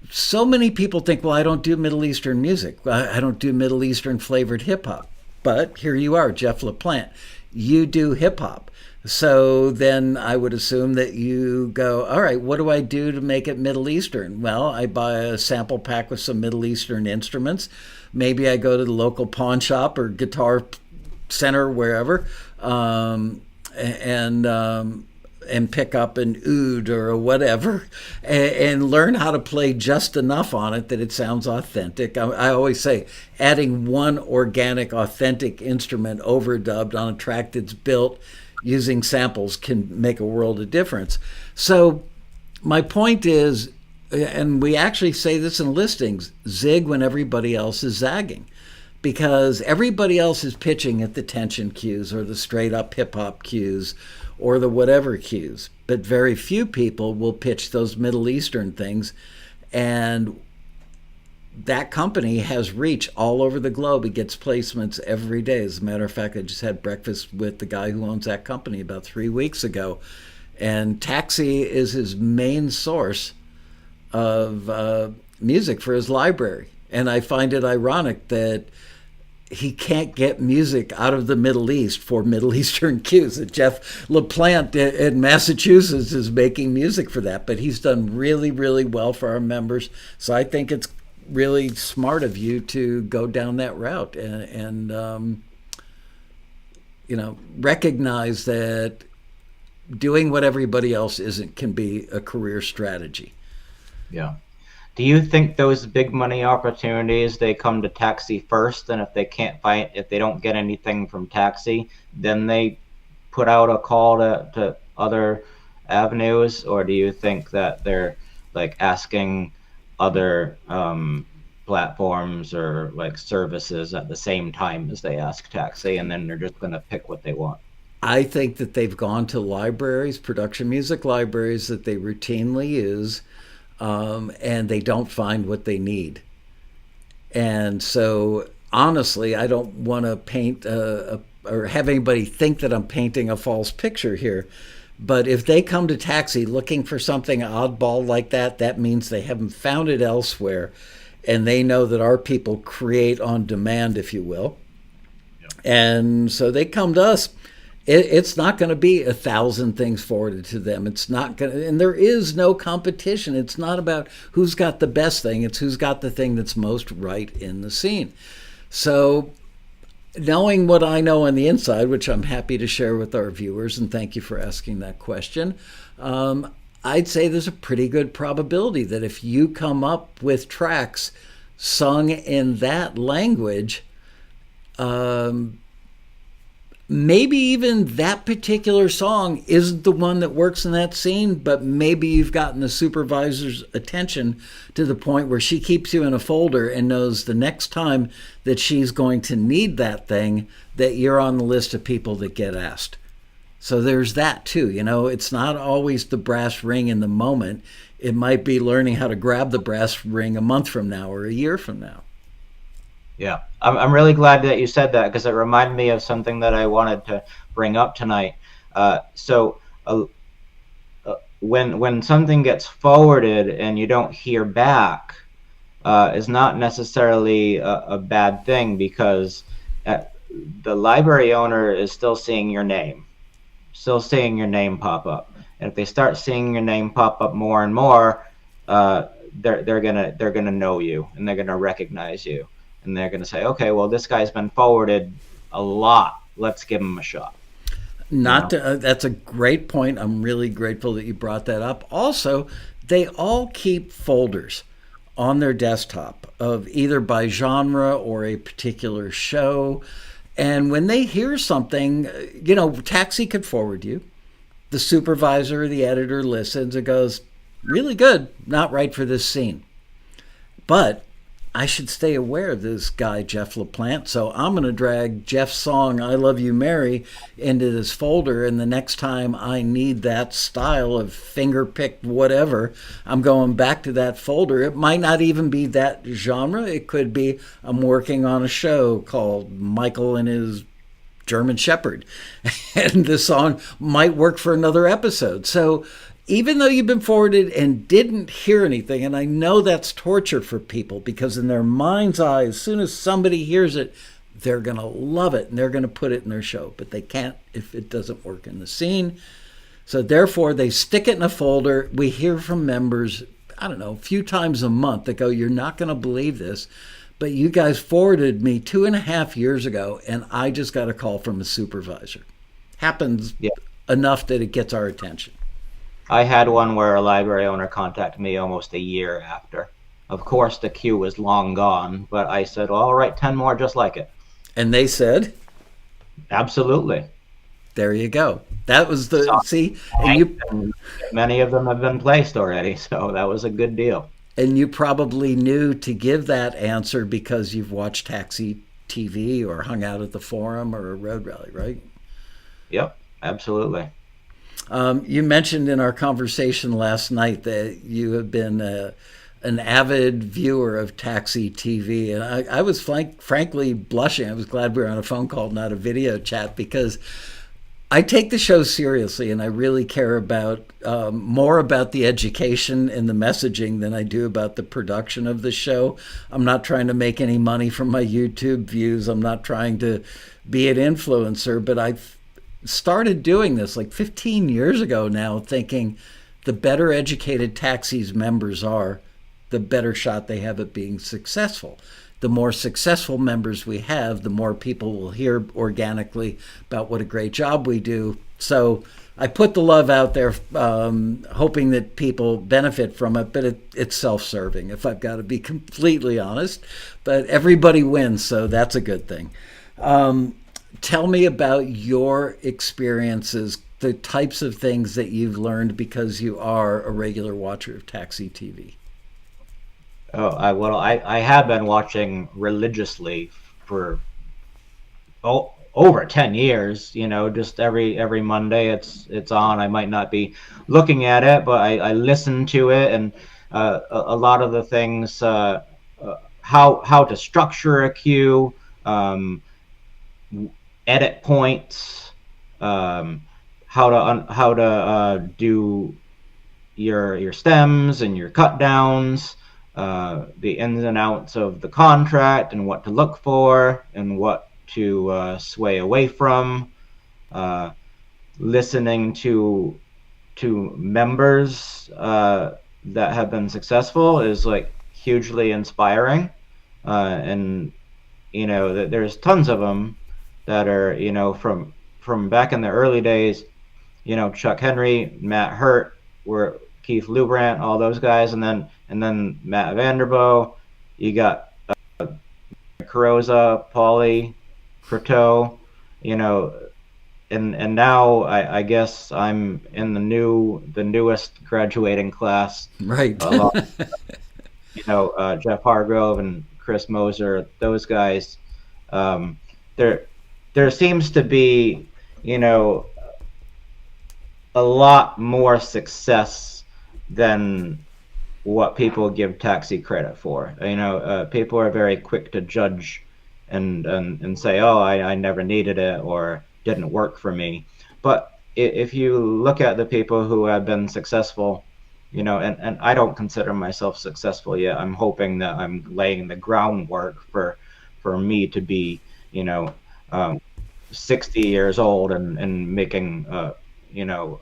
S1: So many people think, well, I don't do Middle Eastern music. I don't do Middle Eastern flavored hip hop. But here you are, Jeff LaPlante. You do hip hop. So then I would assume that you go, all right, what do I do to make it Middle Eastern? Well, I buy a sample pack with some Middle Eastern instruments. Maybe I go to the local pawn shop or guitar center, wherever, and pick up an oud or whatever, and learn how to play just enough on it that it sounds authentic. I always say adding one organic, authentic instrument overdubbed on a track that's built using samples can make a world of difference. So my point is, and we actually say this in listings, zig when everybody else is zagging. Because everybody else is pitching at the tension cues or the straight up hip hop cues or the whatever cues. But very few people will pitch those Middle Eastern things. And that company has reach all over the globe. It gets placements every day. As a matter of fact, I just had breakfast with the guy who owns that company about 3 weeks ago. And Taxi is his main source of music for his library. And I find it ironic that he can't get music out of the Middle East for Middle Eastern cues. That Jeff LaPlante in Massachusetts is making music for that. But he's done really, really well for our members. So I think it's really smart of you to go down that route and recognize that doing what everybody else isn't can be a career strategy.
S2: Yeah. Do you think those big money opportunities, they come to Taxi first, and if they don't get anything from Taxi, then they put out a call to other avenues? Or do you think that they're like asking other platforms or like services at the same time as they ask Taxi, and then they're just going to pick what they want?
S1: I think that they've gone to libraries, production music libraries that they routinely use, and they don't find what they need. And so, honestly, I don't want to paint or have anybody think that I'm painting a false picture here. But if they come to Taxi looking for something oddball like that, that means they haven't found it elsewhere. And they know that our people create on demand, if you will. Yep. And so they come to us. It's not going to be 1,000 things forwarded to them. It's not going to, and there is no competition. It's not about who's got the best thing. It's who's got the thing that's most right in the scene. So knowing what I know on the inside, which I'm happy to share with our viewers, and thank you for asking that question, I'd say there's a pretty good probability that if you come up with tracks sung in that language, maybe even that particular song isn't the one that works in that scene, but maybe you've gotten the supervisor's attention to the point where she keeps you in a folder and knows the next time that she's going to need that thing, that you're on the list of people that get asked. So there's that too. It's not always the brass ring in the moment. It might be learning how to grab the brass ring a month from now or a year from now.
S2: Yeah, I'm really glad that you said that, because it reminded me of something that I wanted to bring up tonight. When something gets forwarded and you don't hear back, is not necessarily a bad thing, because the library owner is still seeing your name pop up, and if they start seeing your name pop up more and more, they're gonna know you, and they're gonna recognize you. And they're going to say, okay, well, this guy's been forwarded a lot. Let's give him a shot.
S1: That's a great point. I'm really grateful that you brought that up. Also, they all keep folders on their desktop of either by genre or a particular show. And when they hear something, Taxi could forward you. The supervisor or the editor listens and goes, really good, not right for this scene. But I should stay aware of this guy, Jeff LaPlante. So I'm going to drag Jeff's song, I Love You Mary, into this folder. And the next time I need that style of finger picked whatever, I'm going back to that folder. It might not even be that genre. It could be I'm working on a show called Michael and His German Shepherd. And the song might work for another episode. So even though you've been forwarded and didn't hear anything, and I know that's torture for people because in their mind's eye, as soon as somebody hears it, they're going to love it and they're going to put it in their show, but they can't if it doesn't work in the scene. So therefore, they stick it in a folder. We hear from members, I don't know, a few times a month that go, you're not going to believe this, but you guys forwarded me 2.5 years ago, and I just got a call from a supervisor. Happens enough that it gets our attention.
S2: I had one where a library owner contacted me almost a year after. Of course, the queue was long gone, but I said, well, I'll write 10 more just like it.
S1: And they said?
S2: Absolutely.
S1: There you go. That was the,
S2: and many of them have been placed already, so that was a good deal.
S1: And you probably knew to give that answer because you've watched Taxi TV or hung out at the forum or a road rally, right?
S2: Yep, absolutely.
S1: You mentioned in our conversation last night that you have been an avid viewer of Taxi TV, and I was frankly blushing. I was glad we were on a phone call, not a video chat, because I take the show seriously, and I really care about more about the education and the messaging than I do about the production of the show. I'm not trying to make any money from my YouTube views. I'm not trying to be an influencer, but I've started doing this like 15 years ago now, thinking the better educated Taxi's members are, the better shot they have at being successful. The more successful members we have, the more people will hear organically about what a great job we do. So I put the love out there, hoping that people benefit from it, but it's self-serving, if I've got to be completely honest. But everybody wins, so that's a good thing. Tell me about your experiences, the types of things that you've learned because you are a regular watcher of Taxi TV.
S2: Oh, I have been watching religiously for over 10 years. You know, just every Monday it's on. I might not be looking at it, but I listen to it, and a lot of the things, how to structure a queue, edit points, how to do your stems and your cut downs, the ins and outs of the contract and what to look for and what to sway away from, listening to members that have been successful is like hugely inspiring, and you know there's tons of them that are, you know, from back in the early days, you know, Chuck Henry, Matt Hurt, were Keith Lubrandt, all those guys, and then Matt Vanderbo. You got Carosa, Pauly, Croteau, you know, and now I guess I'm in the newest graduating class,
S1: right?
S2: You know, Jeff Hargrove and Chris Moser, those guys. There seems to be, you know, a lot more success than what people give Taxi credit for. You know, people are very quick to judge and say, oh, I never needed it or didn't work for me. But if you look at the people who have been successful, you know, and I don't consider myself successful yet. I'm hoping that I'm laying the groundwork for me to be, you know, 60 years old and making, you know,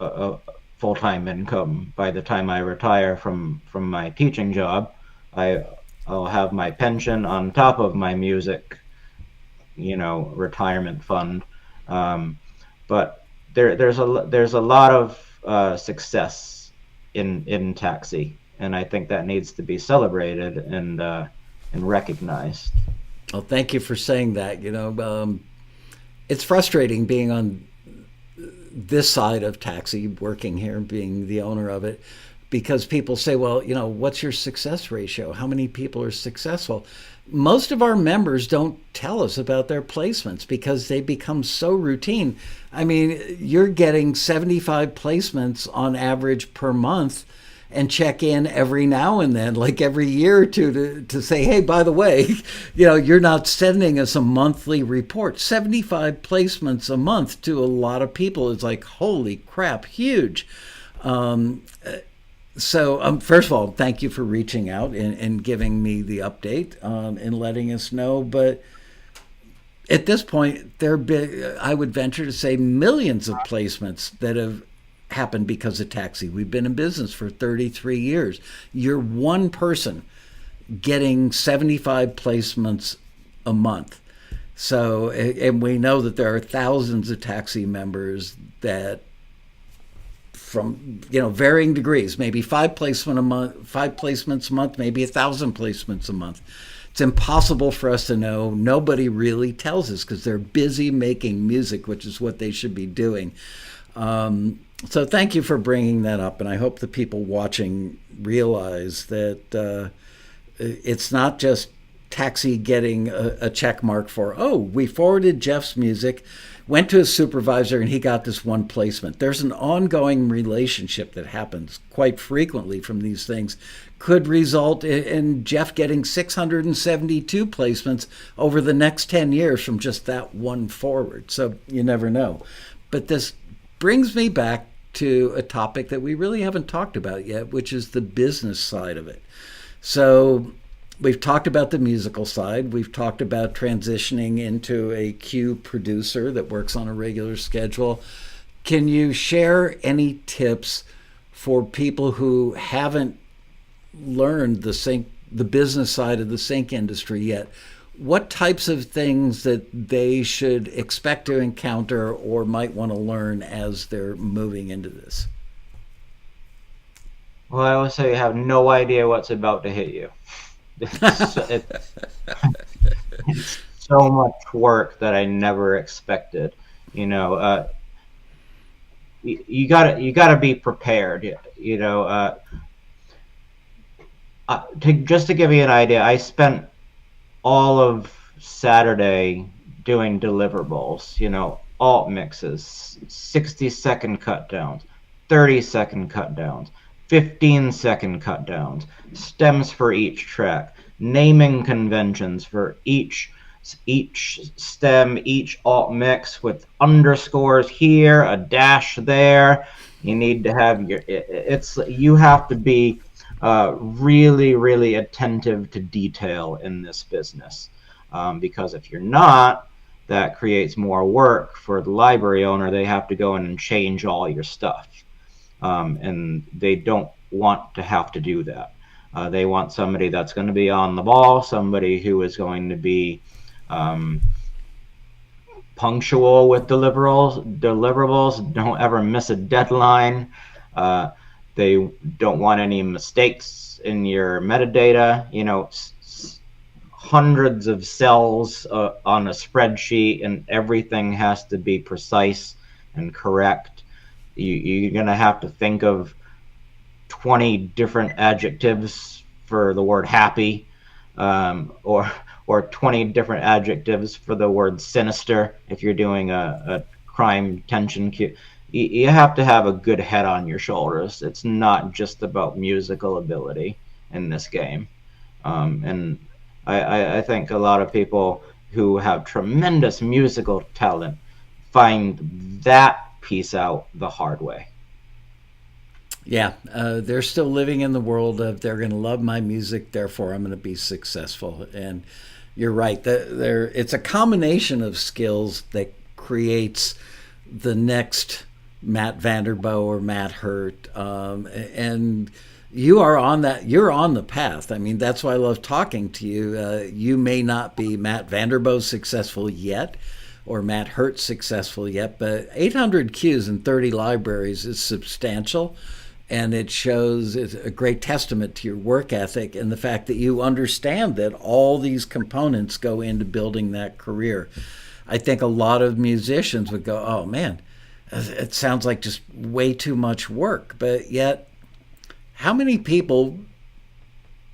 S2: a full-time income by the time I retire from my teaching job. I'll have my pension on top of my music, you know, retirement fund. But there's a lot of success in Taxi, and I think that needs to be celebrated and recognized.
S1: Well, thank you for saying that. You know, it's frustrating being on this side of Taxi, working here, being the owner of it. because people say, well, what's your success ratio? How many people are successful? Most of our members don't tell us about their placements because they become so routine. I mean, you're getting 75 placements on average per month, and check in every now and then, like every year or two, to say, hey, by the way, you're not sending us a monthly report. 75 placements a month to a lot of people is like, holy crap, huge. So first of all, thank you for reaching out and giving me the update and letting us know. But at this point, I would venture to say millions of placements that have happened because of taxi. We've been in business for 33 years. You're one person getting 75 placements a month. So, and we know that there are thousands of taxi members that, from varying degrees, maybe 5 placements a month, maybe 1,000 placements a month. It's impossible for us to know. Nobody really tells us because they're busy making music, which is what they should be doing. So thank you for bringing that up, and I hope the people watching realize that it's not just taxi getting a check mark for, oh, we forwarded Jeff's music, went to his supervisor, and he got this one placement. There's an ongoing relationship that happens quite frequently from these things. Could result in Jeff getting 672 placements over the next 10 years from just that one forward. So you never know. But this brings me back to a topic that we really haven't talked about yet, which is the business side of it. So we've talked about the musical side. We've talked about transitioning into a cue producer that works on a regular schedule. Can you share any tips for people who haven't learned the business side of the sync industry yet? What types of things that they should expect to encounter or might want to learn as they're moving into this?
S2: Well, I always say you have no idea what's about to hit you. It's so much work that I never expected. You gotta be prepared. Just to give you an idea, I spent all of Saturday doing deliverables, alt mixes, 60-second cut downs, 30-second cut downs, 15-second cut downs, stems for each track, naming conventions for each stem, each alt mix with underscores here, a dash there. You need to have you have to be really, really attentive to detail in this business, because if you're not, that creates more work for the library owner. They have to go in and change all your stuff, and they don't want to have to do that. They want somebody that's going to be on the ball, somebody who is going to be punctual with deliverables, don't ever miss a deadline. They don't want any mistakes in your metadata. Hundreds of cells on a spreadsheet, and everything has to be precise and correct. You're going to have to think of 20 different adjectives for the word happy, or 20 different adjectives for the word sinister if you're doing a crime tension cue. You have to have a good head on your shoulders. It's not just about musical ability in this game. And I think a lot of people who have tremendous musical talent find that piece out the hard way.
S1: Yeah, they're still living in the world of they're going to love my music, therefore I'm going to be successful. And you're right. It's a combination of skills that creates the next Matt Vanderbo or Matt Hurt, and you're on the path. I mean, that's why I love talking to you. You may not be Matt Vanderbo successful yet or Matt Hurt successful yet, but 800 cues in 30 libraries is substantial, and it shows it's a great testament to your work ethic and the fact that you understand that all these components go into building that career. I think a lot of musicians would go, oh man, it sounds like just way too much work, but yet how many people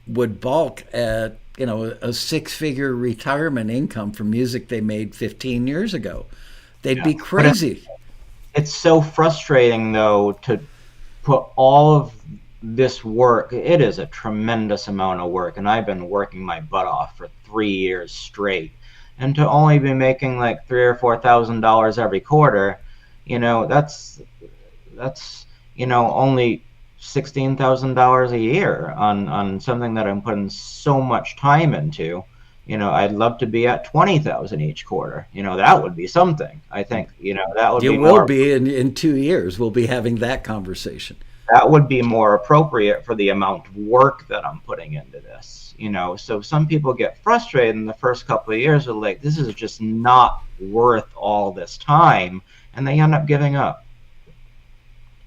S1: would balk at a six-figure retirement income from music they made 15 years ago? They'd
S2: Yeah.
S1: be
S2: But
S1: crazy.
S2: it's so frustrating, though, to put all of this work. It is a tremendous amount of work, and I've been working my butt off for 3 years straight, and to only be making like $3,000 or $4,000 every quarter, that's only $16,000 a year on something that I'm putting so much time into. I'd love to be at 20,000 each quarter. That would be something. I think that would
S1: You
S2: be
S1: will
S2: more.
S1: be in 2 years. We'll be having that conversation.
S2: That would be more appropriate for the amount of work that I'm putting into this. So some people get frustrated in the first couple of years. Are like, this is just not worth all this time, and they end up giving up.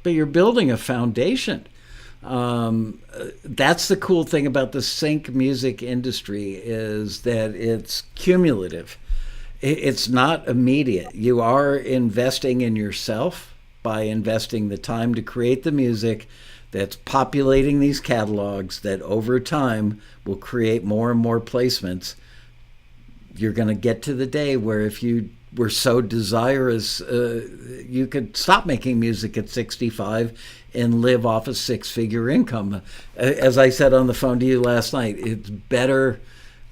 S1: But you're building a foundation. That's the cool thing about the sync music industry, is that it's cumulative. It's not immediate. You are investing in yourself by investing the time to create the music that's populating these catalogs that over time will create more and more placements. You're going to get to the day where if you were so desirous, you could stop making music at 65 and live off a six-figure income. As I said on the phone to you last night, it's better.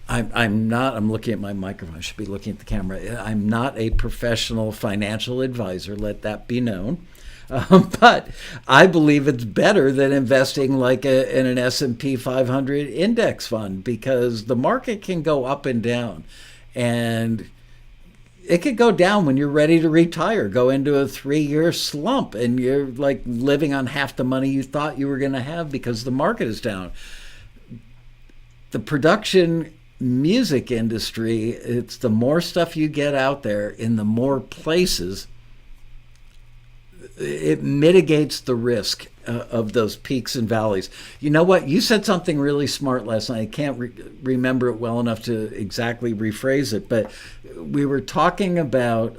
S1: I'm not. I'm looking at my microphone. I should be looking at the camera. I'm not a professional financial advisor. Let that be known. But I believe it's better than investing like in an S&P 500 index fund, because the market can go up and down, and it could go down when you're ready to retire, go into a 3-year slump, and you're like living on half the money you thought you were going to have because the market is down. The production music industry, it's the more stuff you get out there in the more places, it mitigates the risk of those peaks and valleys. You know what? You said something really smart last night. I can't remember it well enough to exactly rephrase it, but we were talking about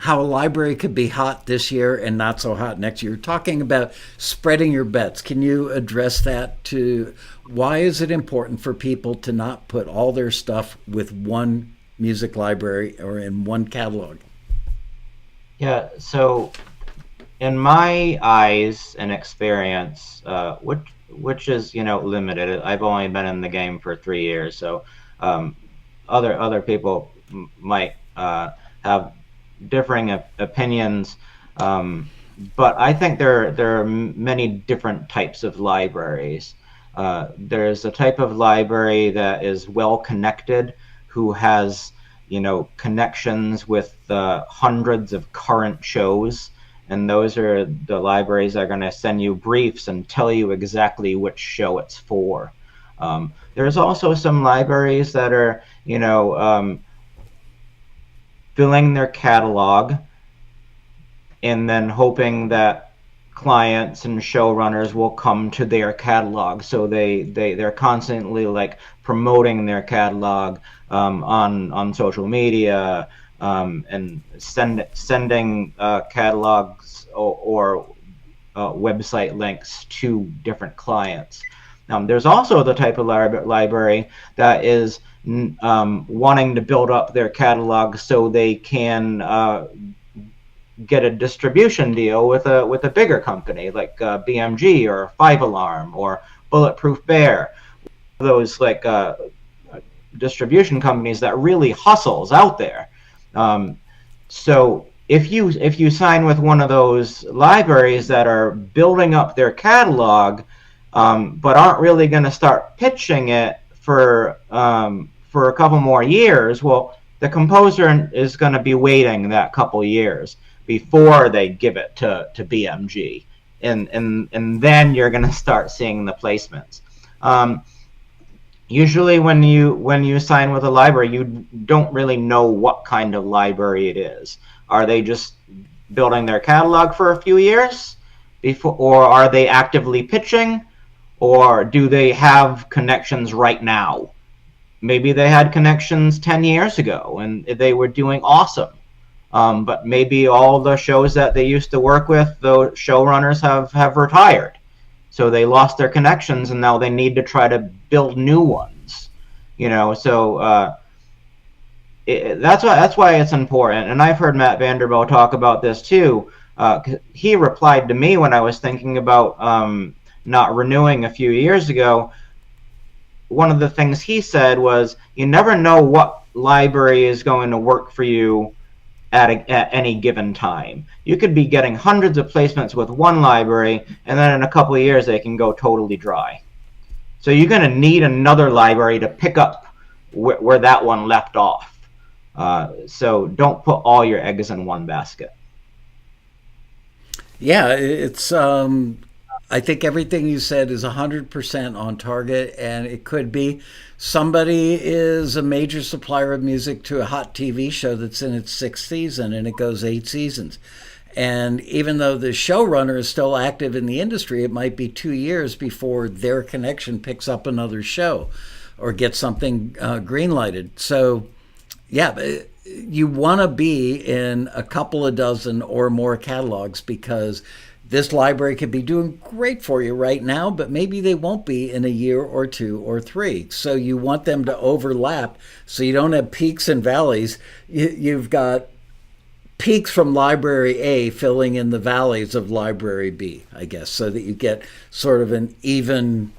S1: how a library could be hot this year and not so hot next year. You're talking about spreading your bets. Can you address that? To why is it important for people to not put all their stuff with one music library or in one catalog?
S2: Yeah, so in my eyes and experience, which is limited. I've only been in the game for 3 years, so other people might have differing opinions, but I think there are many different types of libraries. There's a type of library that is well connected, who has connections with hundreds of current shows, and those are the libraries that are going to send you briefs and tell you exactly which show it's for. There's also some libraries that are filling their catalog and then hoping that clients and showrunners will come to their catalog, so they're constantly like promoting their catalog on social media, and sending catalogs or website links to different clients. There's also the type of library that is wanting to build up their catalog so they can get a distribution deal with a bigger company like BMG or 5-Alarm or Bulletproof Bear. Those like distribution companies that really hustles out there. So if you sign with one of those libraries that are building up their catalog, but aren't really going to start pitching it for a couple more years, well, the composer is going to be waiting that couple years before they give it to BMG, and then you're going to start seeing the placements. Usually when you sign with a library, you don't really know what kind of library it is. Are they just building their catalog for a few years before, or are they actively pitching, or do they have connections right now? Maybe they had connections 10 years ago and they were doing awesome. But maybe all the shows that they used to work with, the showrunners have retired. So they lost their connections, and now they need to try to build new ones. So that's why it's important. And I've heard Matt Vanderbilt talk about this too. He replied to me when I was thinking about not renewing a few years ago. One of the things he said was, you never know what library is going to work for you at any given time. You could be getting hundreds of placements with one library, and then in a couple of years they can go totally dry. So you're going to need another library to pick up where that one left off. So don't put all your eggs in one basket.
S1: Yeah, it's. I think everything you said is 100% on target, and it could be somebody is a major supplier of music to a hot TV show that's in its sixth season and it goes 8 seasons. And even though the showrunner is still active in the industry, it might be 2 years before their connection picks up another show or gets something greenlighted. So, yeah, you want to be in a couple of dozen or more catalogs because this library could be doing great for you right now, but maybe they won't be in a year or 2 or 3. So you want them to overlap so you don't have peaks and valleys. You've got peaks from library A filling in the valleys of library B, I guess, so that you get sort of an even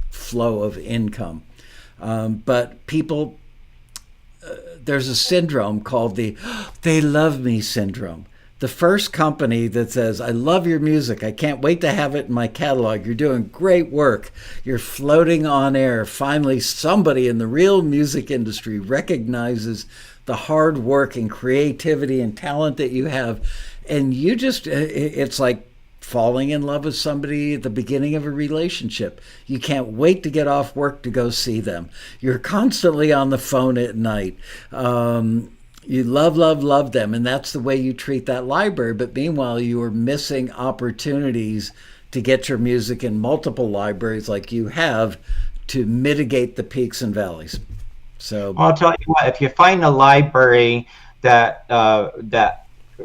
S1: flow of income. But people, there's a syndrome called the "they love me" syndrome. The first company that says, "I love your music. I can't wait to have it in my catalog. You're doing great work. You're floating on air." Finally, somebody in the real music industry recognizes the hard work and creativity and talent that you have. And you just, it's like falling in love with somebody at the beginning of a relationship. You can't wait to get off work to go see them. You're constantly on the phone at night. You love them, and that's the way you treat that library. But meanwhile, you are missing opportunities to get your music in multiple libraries like you have to mitigate the peaks and valleys. So
S2: I'll tell you what, if you find a library that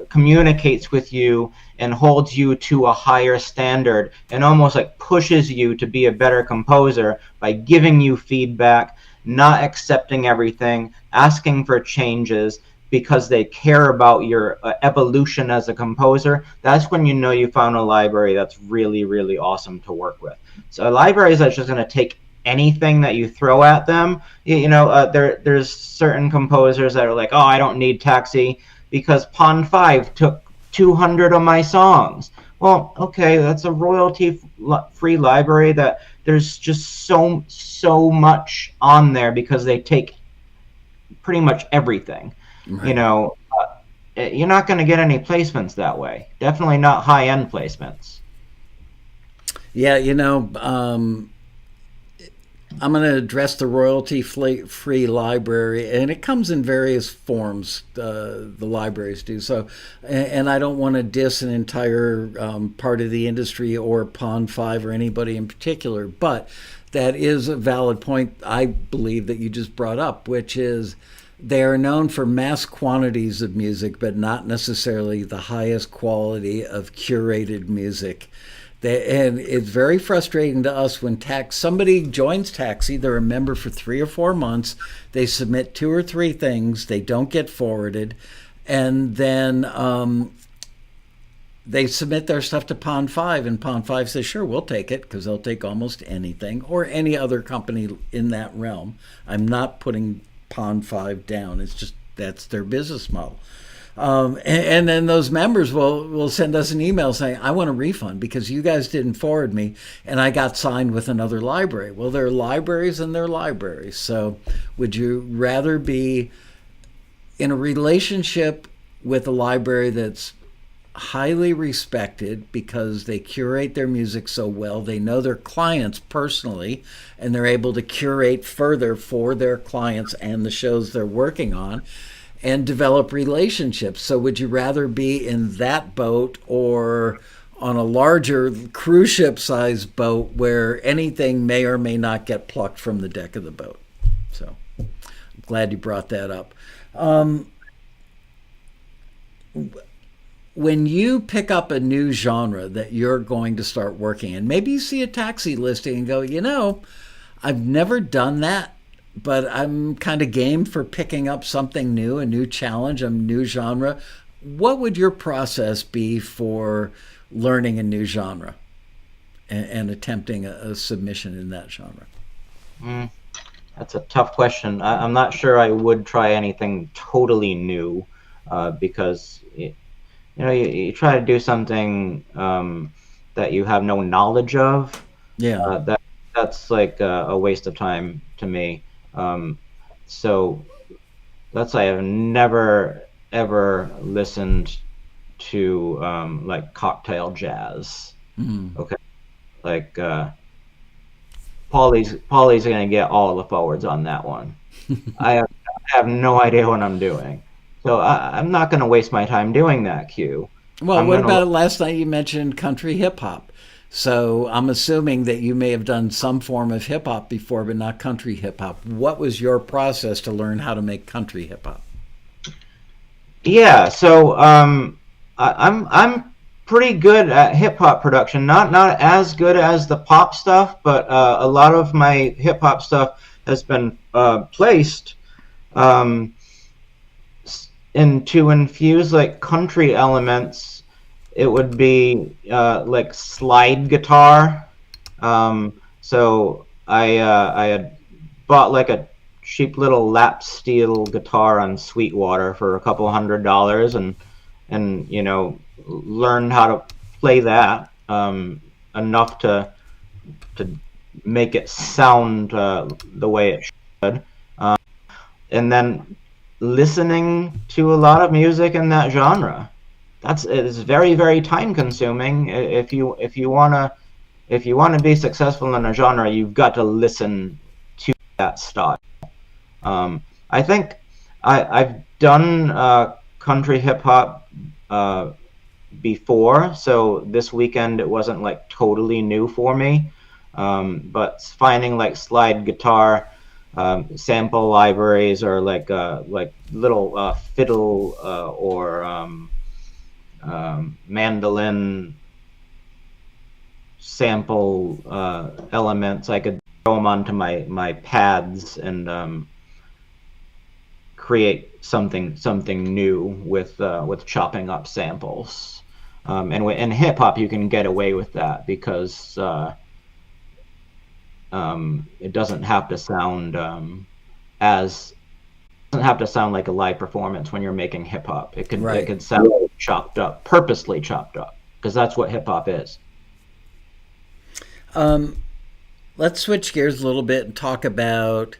S2: communicates with you and holds you to a higher standard and almost like pushes you to be a better composer by giving you feedback, not accepting everything, asking for changes because they care about your evolution as a composer, that's when you know you found a library that's really, really awesome to work with. So libraries that's just going to take anything that you throw at them, there's certain composers that are like, oh, I don't need Taxi because Pond 5 took 200 of my songs. Well, okay, that's a royalty-free library that there's just so much on there because they take pretty much everything. Right. You're not going to get any placements that way. Definitely not high-end placements.
S1: Yeah, I'm going to address the royalty-free library, and it comes in various forms, the libraries do. So, and I don't want to diss an entire part of the industry or Pond 5 or anybody in particular, but that is a valid point, I believe, that you just brought up, which is they are known for mass quantities of music, but not necessarily the highest quality of curated music. And it's very frustrating to us when somebody joins Taxi, they're a member for 3 or 4 months, they submit 2 or 3 things, they don't get forwarded, and then they submit their stuff to Pond 5, and Pond 5 says, sure, we'll take it, because they'll take almost anything, or any other company in that realm. I'm not putting Pond 5 down, it's just that's their business model. And then those members will send us an email saying, I want a refund because you guys didn't forward me and I got signed with another library. Well, there are libraries and there are libraries. So would you rather be in a relationship with a library that's highly respected because they curate their music so well, they know their clients personally, and they're able to curate further for their clients and the shows they're working on, and develop relationships? So would you rather be in that boat or on a larger cruise ship sized boat where anything may or may not get plucked from the deck of the boat? So I'm glad you brought that up. When you pick up a new genre that you're going to start working in, maybe you see a taxi listing and go, I've never done that, but I'm kind of game for picking up something new, a new challenge, a new genre. What would your process be for learning a new genre and attempting a submission in that genre?
S2: That's a tough question. I'm not sure I would try anything totally new, because you try to do something that you have no knowledge of.
S1: Yeah.
S2: That's like a waste of time to me. So that's why I've never ever listened to like cocktail jazz. Okay, like Paulie's gonna get all the forwards on that one. I have no idea what I'm doing, so I'm not gonna waste my time doing that. Q.
S1: Well,
S2: I'm
S1: what
S2: gonna
S1: about last night you mentioned country hip hop? So I'm assuming that you may have done some form of hip hop before, but not country hip hop. What was your process to learn how to make country hip hop?
S2: Yeah, so I'm pretty good at hip hop production. Not as good as the pop stuff, but a lot of my hip hop stuff has been placed um, to infuse like country elements. It would be like slide guitar. So I had bought like a cheap little lap steel guitar on Sweetwater for a couple $100, and learned how to play that enough to make it sound the way it should, and then listening to a lot of music in that genre. It's very, very time consuming. If you wanna be successful in a genre, you've got to listen to that style. I think I've done country hip hop before, so this weekend it wasn't like totally new for me. But finding like slide guitar sample libraries, or like little fiddle or mandolin sample elements, I could throw them onto my pads and create something new with chopping up samples. And in hip hop, you can get away with that because it doesn't have to sound like a live performance when you're making hip hop. It could sound chopped up, purposely chopped up, because that's what hip hop is.
S1: Let's switch gears a little bit and talk about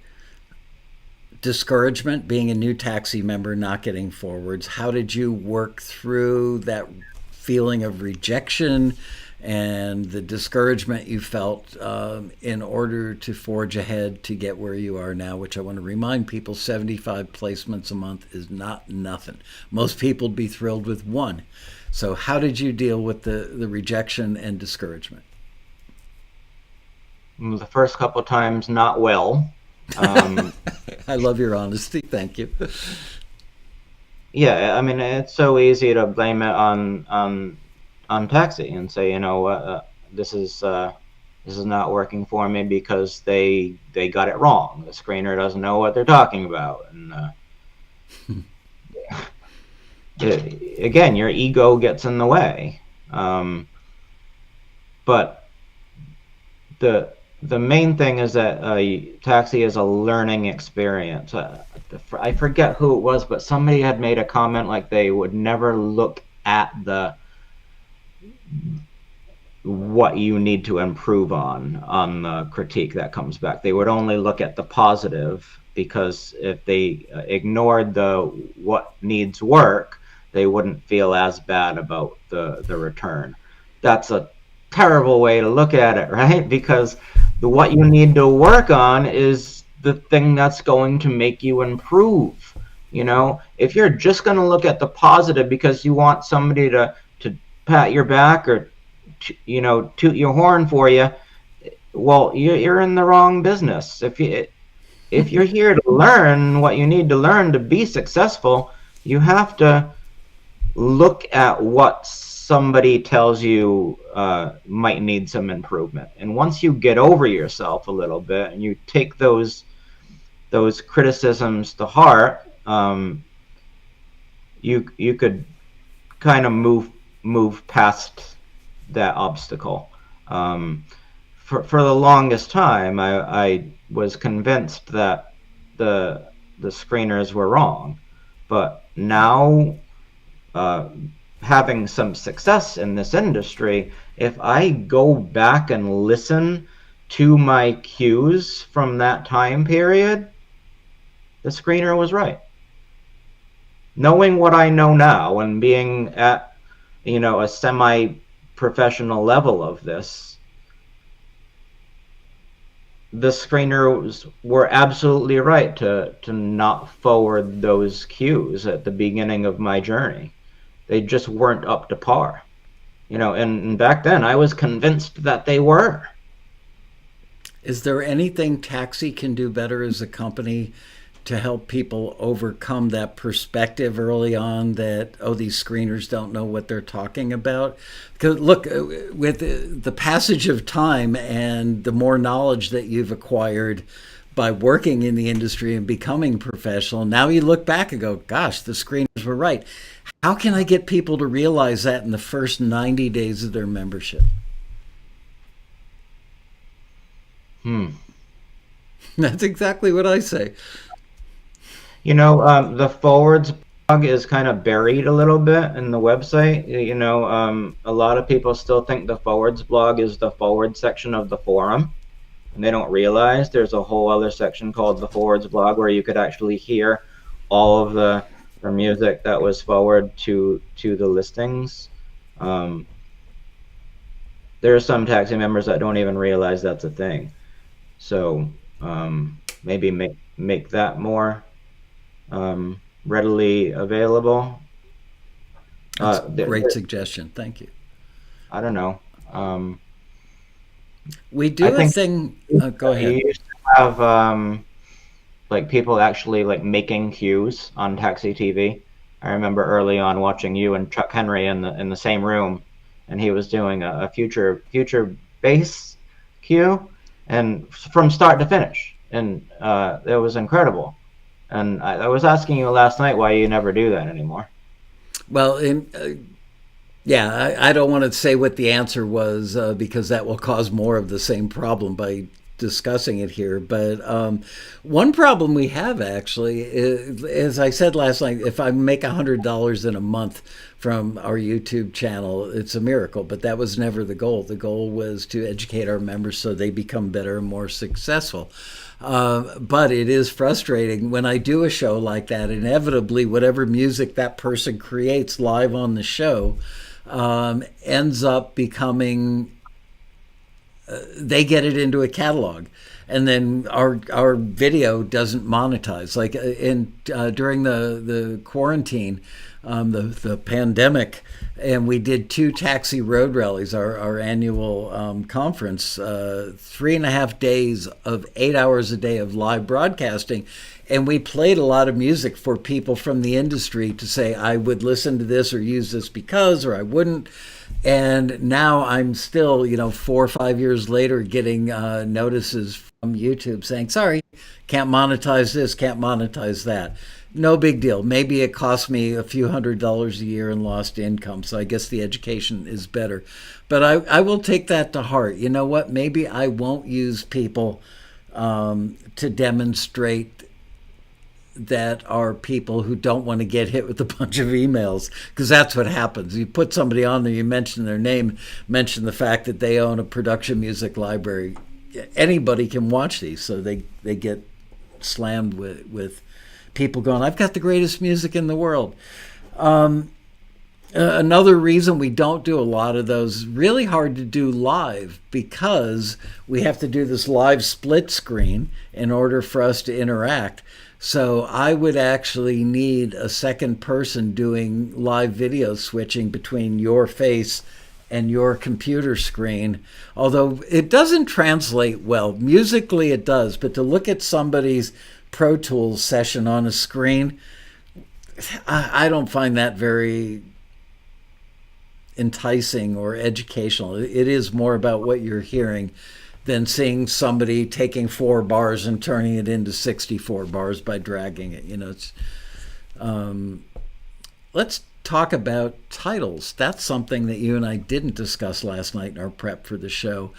S1: discouragement, being a new taxi member, not getting forwards. How did you work through that feeling of rejection and the discouragement you felt in order to forge ahead to get where you are now, which I want to remind people, 75 placements a month is not nothing. Most people would be thrilled with one. So how did you deal with the rejection and discouragement?
S2: The first couple of times, not well.
S1: I love your honesty. Thank you.
S2: Yeah, I mean, it's so easy to blame it on Taxi and say, this is not working for me because they got it wrong. The screener doesn't know what they're talking about, and again, your ego gets in the way. But the main thing is that Taxi is a learning experience. I forget who it was, but somebody had made a comment like they would never look at what you need to improve on the critique that comes back. They would only look at the positive, because if they ignored the what needs work, they wouldn't feel as bad about the return. That's a terrible way to look at it, right? Because what you need to work on is the thing that's going to make you improve. If you're just going to look at the positive because you want somebody to pat your back or toot your horn for you, well, you're in the wrong business. If you're here to learn what you need to learn to be successful, you have to look at what somebody tells you might need some improvement. And once you get over yourself a little bit and you take those criticisms to heart, you could kind of move past that obstacle. For the longest time, I was convinced that the screeners were wrong, but now, having some success in this industry, if I go back and listen to my cues from that time period, the screener was right. Knowing what I know now and being at, a semi-professional level of this, the screeners were absolutely right to not forward those cues at the beginning of my journey. They just weren't up to par. And back then I was convinced that they were.
S1: Is there anything Taxi can do better as a company to help people overcome that perspective early on that, oh, these screeners don't know what they're talking about? Because look, with the passage of time and the more knowledge that you've acquired by working in the industry and becoming professional, now you look back and go, gosh, the screeners were right. How can I get people to realize that in the first 90 days of their membership? That's exactly what I say.
S2: The forwards blog is kind of buried a little bit in the website. A lot of people still think the forwards blog is the forward section of the forum, and they don't realize there's a whole other section called the forwards blog where you could actually hear all of the music that was forward to the listings. There are some Taxi members that don't even realize that's a thing. So maybe make that more readily available.
S1: That's a great suggestion. Thank you.
S2: I don't know.
S1: We do a thing. Go ahead.
S2: You used to have like people actually like making cues on Taxi TV. I remember early on watching you and Chuck Henry in the same room, and he was doing a future bass cue, and from start to finish, and it was incredible. And I was asking you last night why you never do that anymore.
S1: Well, I don't want to say what the answer was because that will cause more of the same problem by discussing it here. But one problem we have actually is, as I said last night, if I make $100 in a month from our YouTube channel, it's a miracle. But that was never the goal. The goal was to educate our members so they become better and more successful. But it is frustrating when I do a show like that. Inevitably, whatever music that person creates live on the show ends up becoming, they get it into a catalog, and then our video doesn't monetize. Like during the quarantine, the pandemic, and we did 2 Taxi Road Rallies, our annual conference, 3.5 days of 8 hours a day of live broadcasting. And we played a lot of music for people from the industry to say, I would listen to this or use this because, or I wouldn't. And now I'm still, 4 or 5 years later, getting notices from YouTube saying, sorry, can't monetize this, can't monetize that. No big deal. Maybe it cost me a few $100s a year in lost income. So I guess the education is better. But I will take that to heart. You know what? Maybe I won't use people to demonstrate that are people who don't want to get hit with a bunch of emails, because that's what happens. You put somebody on there, you mention their name, mention the fact that they own a production music library. Anybody can watch these, so they get slammed with people going, I've got the greatest music in the world. Another reason we don't do a lot of those, really hard to do live, because we have to do this live split screen in order for us to interact. So I would actually need a second person doing live video switching between your face and your computer screen. Although it doesn't translate well. Musically it does, but to look at somebody's Pro Tools session on a screen, I don't find that very enticing or educational. It is more about what you're hearing than seeing somebody taking 4 bars and turning it into 64 bars by dragging it. Let's talk about titles. That's something that you and I didn't discuss last night in our prep for the show.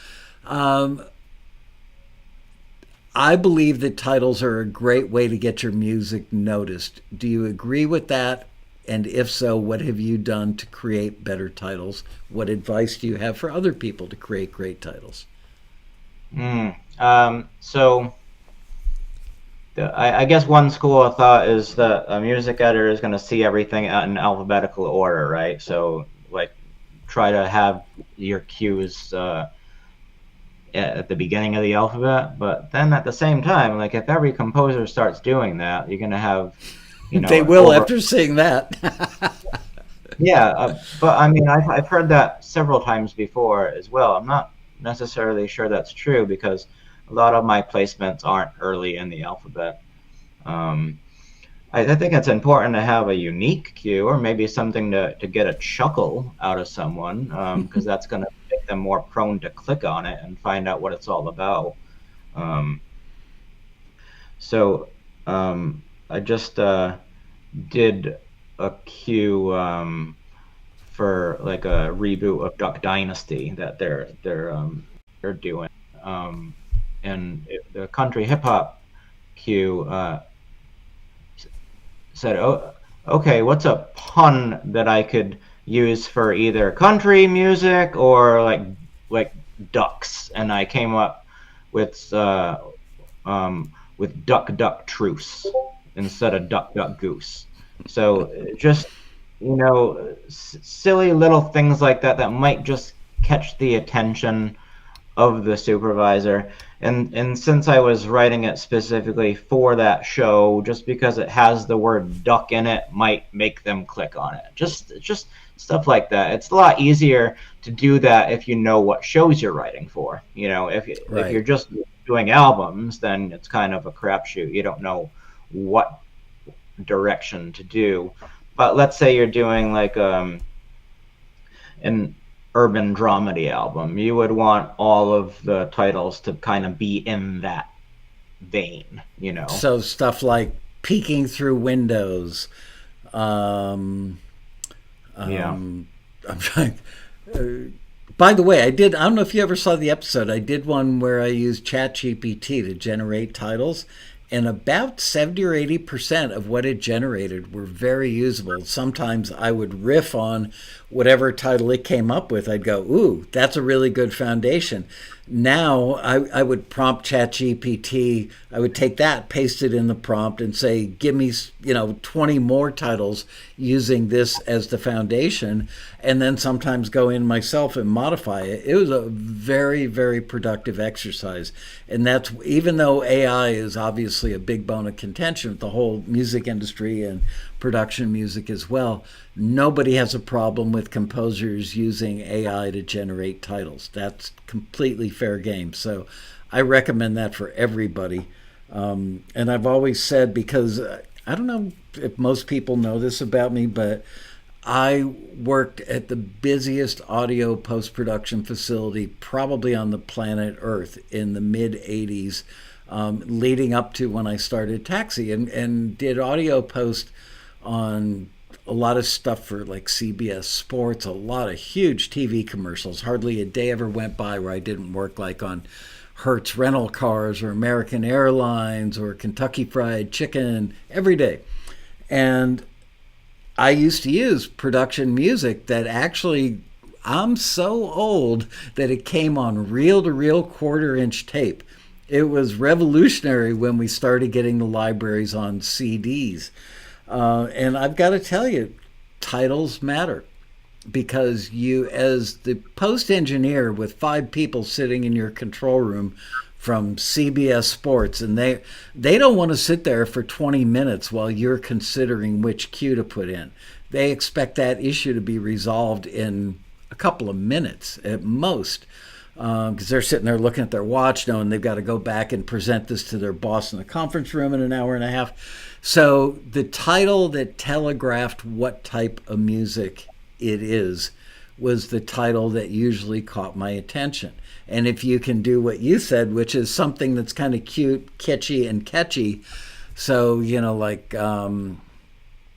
S1: I believe that titles are a great way to get your music noticed. Do you agree with that? And if so, what have you done to create better titles? What advice do you have for other people to create great titles?
S2: I guess one school of thought is that a music editor is going to see everything in alphabetical order, right? So, like, try to have your cues at the beginning of the alphabet, but then at the same time, like, if every composer starts doing that, you're going to have,
S1: they will after seeing that.
S2: Yeah, but I mean, I've heard that several times before as well. I'm not necessarily sure that's true because a lot of my placements aren't early in the alphabet. I think it's important to have a unique cue or maybe something to get a chuckle out of someone because that's going to make them more prone to click on it and find out what it's all about. I just did a cue for like a reboot of Duck Dynasty that they're doing, and the country hip hop cue said, "Oh, okay, what's a pun that I could use for either country music or like ducks?" And I came up with Duck Duck Truce instead of Duck Duck Goose. So just silly little things like that might just catch the attention of the supervisor. And since I was writing it specifically for that show, just because it has the word duck in it might make them click on it. Just stuff like that. It's a lot easier to do that if you know what shows you're writing for. If you're just doing albums, then it's kind of a crapshoot. You don't know what direction to do. But let's say you're doing like an urban dramedy album. You would want all of the titles to kind of be in that vein,
S1: So stuff like peeking through windows.
S2: Yeah.
S1: I'm trying. By the way, I don't know if you ever saw the episode. I did one where I used ChatGPT to generate titles. And about 70 or 80% of what it generated were very usable. Sometimes I would riff on whatever title it came up with. I'd go, ooh, that's a really good foundation. Now I would prompt ChatGPT. I would take that, paste it in the prompt, and say, give me 20 more titles using this as the foundation, and then sometimes go in myself and modify it. It was a very, very productive exercise. And that's, even though AI is obviously a big bone of contention with the whole music industry and production music as well, nobody has a problem with composers using AI to generate titles. That's completely fair game. So I recommend that for everybody. And I've always said, because I don't know if most people know this about me, but I worked at the busiest audio post-production facility probably on the planet Earth in the mid-'80s, leading up to when I started Taxi, and did audio post on a lot of stuff for like CBS Sports, a lot of huge TV commercials. Hardly a day ever went by where I didn't work like on Hertz rental cars or American Airlines or Kentucky Fried Chicken every day. And I used to use production music that actually, I'm so old that it came on reel-to-reel quarter-inch tape. It was revolutionary when we started getting the libraries on CDs. And I've got to tell you, titles matter, because you, as the post engineer with 5 people sitting in your control room from CBS Sports, and they don't want to sit there for 20 minutes while you're considering which cue to put in. They expect that issue to be resolved in a couple of minutes at most, because they're sitting there looking at their watch knowing they've got to go back and present this to their boss in the conference room in an hour and a half. So the title that telegraphed what type of music it is was the title that usually caught my attention. And if you can do what you said, which is something that's kind of cute, kitschy, and catchy, so, like, God,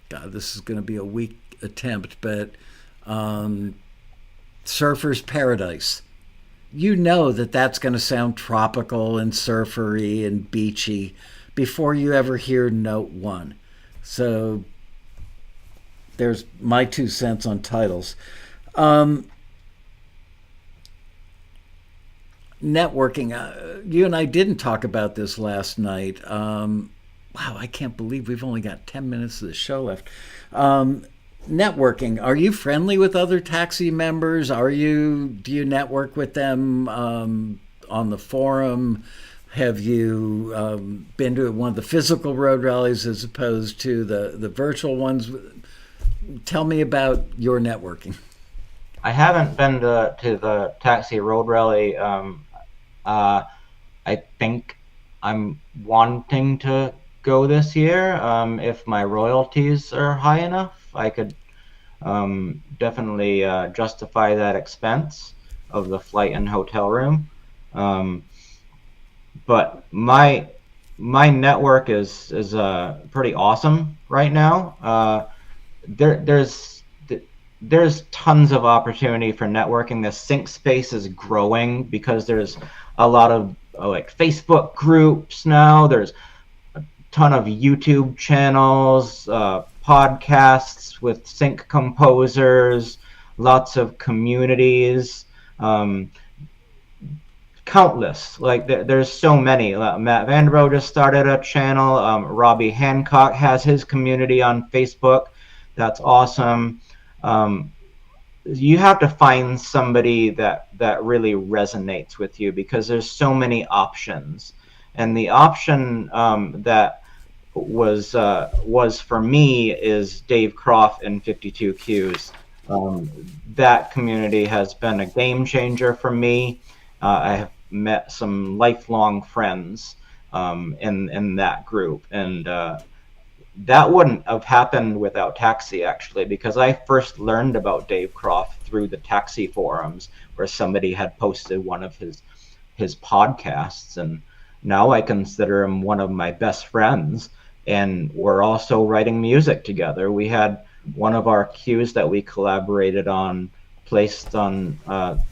S1: this is going to be a weak attempt, but Surfer's Paradise. You know that that's going to sound tropical and surfery and beachy before you ever hear note one. So there's my 2 cents on titles. Networking. You and I didn't talk about this last night. Wow, I can't believe we've only got 10 minutes of the show left. Networking. Are you friendly with other taxi members? Do you network with them on the forum? Have you been to one of the physical road rallies as opposed to the virtual ones? Tell me about your networking.
S2: I haven't been to the taxi road rally. I think I'm wanting to go this year. If my royalties are high enough, I could definitely justify that expense of the flight and hotel room. But my network is pretty awesome right now. There's tons of opportunity for networking. The sync space is growing because there's a lot of like Facebook groups now. There's a ton of YouTube channels, podcasts with sync composers, lots of communities, countless. Like there's so many. Matt Vanderbilt just started a channel. Robbie Hancock has his community on Facebook. That's awesome. You have to find somebody that really resonates with you because there's so many options. And the option that was for me is Dave Croft and 52 Qs. That community has been a game changer for me. I have met some lifelong friends in that group, and that wouldn't have happened without Taxi, actually, because I first learned about Dave Croft through the Taxi forums, where somebody had posted one of his podcasts, and now I consider him one of my best friends, and we're also writing music together. We had one of our cues that we collaborated on placed on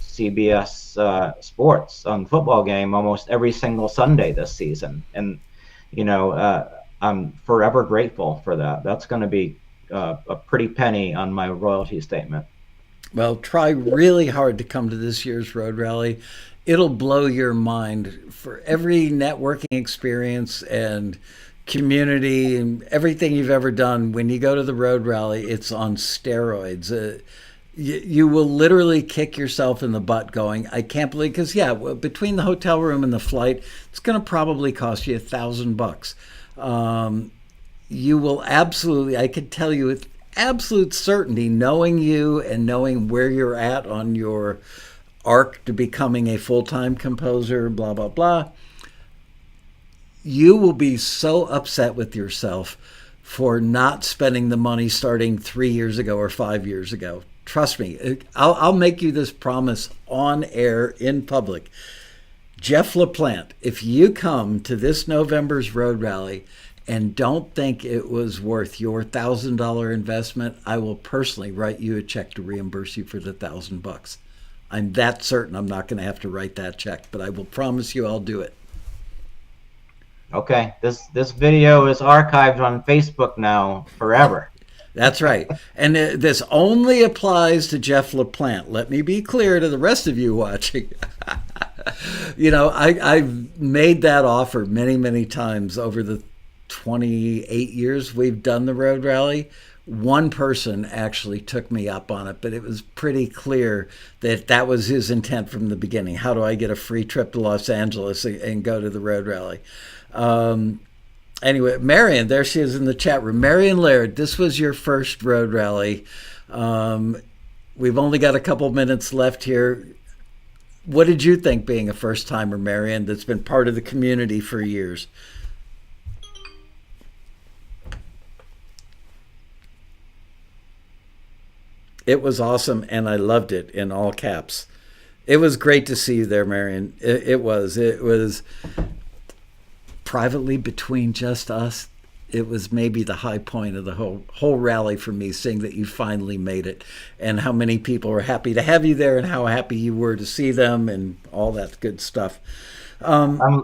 S2: CBS Sports on the football game almost every single Sunday this season, and I'm forever grateful for that. That's going to be a pretty penny on my royalty statement.
S1: Well, try really hard to come to this year's road rally. It'll blow your mind. For every networking experience and community and everything you've ever done, when you go to the road rally, it's on steroids. You will literally kick yourself in the butt going, I can't believe, because between the hotel room and the flight, it's going to probably cost you $1,000. You will absolutely, I could tell you with absolute certainty, knowing you and knowing where you're at on your arc to becoming a full-time composer, blah, blah, blah, you will be so upset with yourself for not spending the money starting 3 years ago or 5 years ago. Trust me, I'll make you this promise on air in public. Jeff LaPlante, if you come to this November's road rally and don't think it was worth your $1,000 investment, I will personally write you a check to reimburse you for the $1,000. I'm that certain I'm not going to have to write that check, but I will promise you I'll do it.
S2: Okay, this video is archived on Facebook now forever.
S1: That's right. And this only applies to Jeff LaPlante. Let me be clear to the rest of you watching. I've made that offer many, many times over the 28 years we've done the road rally. One person actually took me up on it, but it was pretty clear that was his intent from the beginning. How do I get a free trip to Los Angeles and go to the road rally? Anyway, Marion, there she is in the chat room. Marion Laird, this was your first road rally. We've only got a couple minutes left here. What did you think being a first-timer, Marion, that's been part of the community for years? It was awesome, and I loved it in all caps. It was great to see you there, Marion. It was. It was privately between just us. It was maybe the high point of the whole rally for me, seeing that you finally made it, and how many people were happy to have you there, and how happy you were to see them, and all that good stuff.
S2: I'm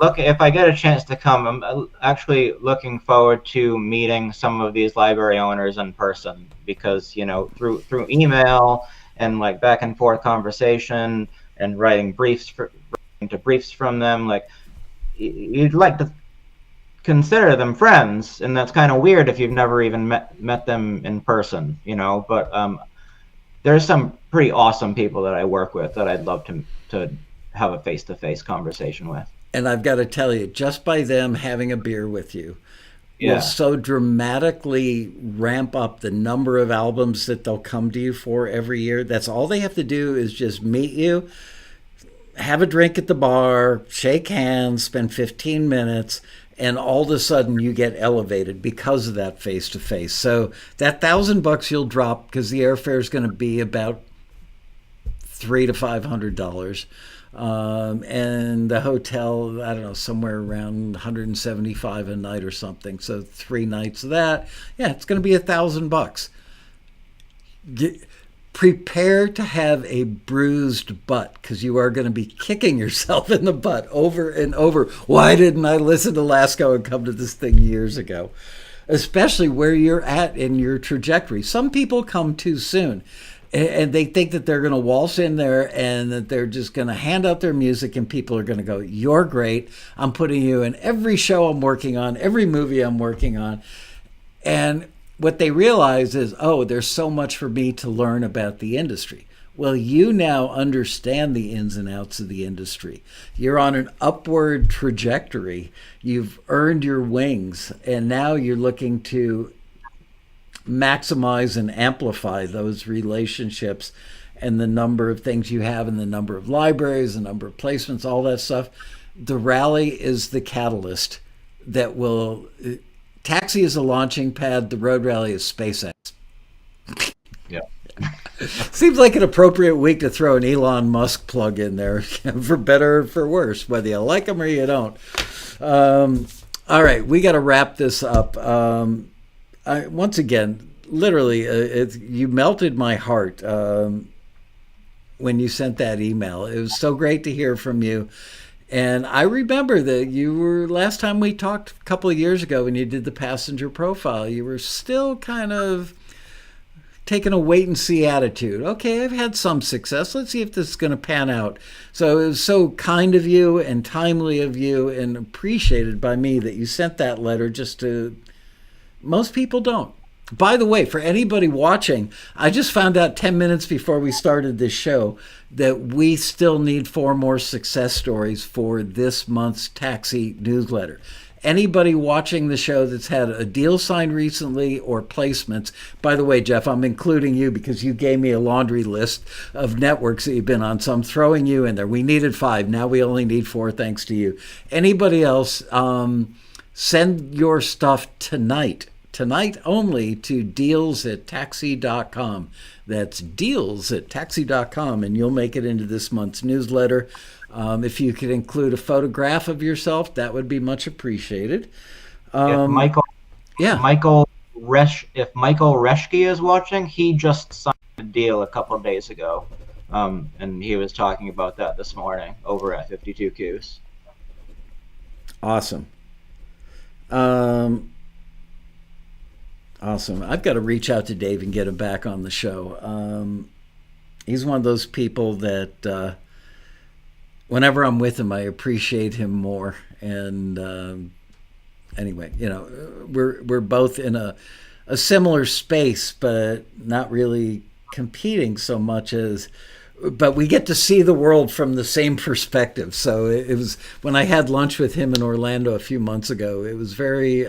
S2: look if I get a chance to come. I'm actually looking forward to meeting some of these library owners in person, because through email and like back and forth conversation and writing briefs from them, like you'd like to consider them friends, and that's kind of weird if you've never even met them in person, But there's some pretty awesome people that I work with that I'd love to have a face-to-face conversation with.
S1: And I've got to tell you, just by them having a beer with you will
S2: Yeah.
S1: so dramatically ramp up the number of albums that they'll come to you for every year. That's all they have to do is just meet you, have a drink at the bar, shake hands, spend 15 minutes, and all of a sudden you get elevated because of that face to face. So that $1,000 you'll drop because the airfare is going to be about $300 to $500. And the hotel, I don't know, somewhere around 175 a night or something. So 3 nights of that, yeah, it's going to be $1,000. Prepare to have a bruised butt, because you are going to be kicking yourself in the butt over and over. Why didn't I listen to Laskow and come to this thing years ago? Especially where you're at in your trajectory. Some people come too soon, and they think that they're going to waltz in there and that they're just going to hand out their music and people are going to go, you're great. I'm putting you in every show I'm working on, every movie I'm working on. And what they realize is, oh, there's so much for me to learn about the industry. Well, you now understand the ins and outs of the industry. You're on an upward trajectory. You've earned your wings, and now you're looking to maximize and amplify those relationships and the number of things you have and the number of libraries, the number of placements, all that stuff. The rally is the catalyst that will... Taxi is a launching pad. The road rally is SpaceX.
S2: Yeah.
S1: Seems like an appropriate week to throw an Elon Musk plug in there, for better or for worse, whether you like him or you don't. All right, we got to wrap this up. Once again, literally, you melted my heart when you sent that email. It was so great to hear from you. And I remember that you were, last time we talked a couple of years ago when you did the passenger profile, you were still kind of taking a wait and see attitude. Okay, I've had some success. Let's see if this is going to pan out. So it was so kind of you and timely of you and appreciated by me that you sent that letter. Just to, most people don't. By the way, for anybody watching, I just found out 10 minutes before we started this show that we still need 4 more success stories for this month's Taxi newsletter. Anybody watching the show that's had a deal signed recently or placements, by the way, Jeff, I'm including you because you gave me a laundry list of networks that you've been on, so I'm throwing you in there. We needed 5. Now we only need 4 thanks to you. Anybody else, send your stuff tonight only, to deals@taxi.com. That's deals@taxi.com, and you'll make it into this month's newsletter. If you could include a photograph of yourself, that would be much appreciated.
S2: If Michael Reschke is watching, he just signed a deal a couple of days ago, and he was talking about that this morning over at 52 Qs.
S1: Awesome. Awesome. I've got to reach out to Dave and get him back on the show. He's one of those people that whenever I'm with him, I appreciate him more. And anyway, we're both in a similar space, but not really competing so much as. But we get to see the world from the same perspective. So it was when I had lunch with him in Orlando a few months ago. It was very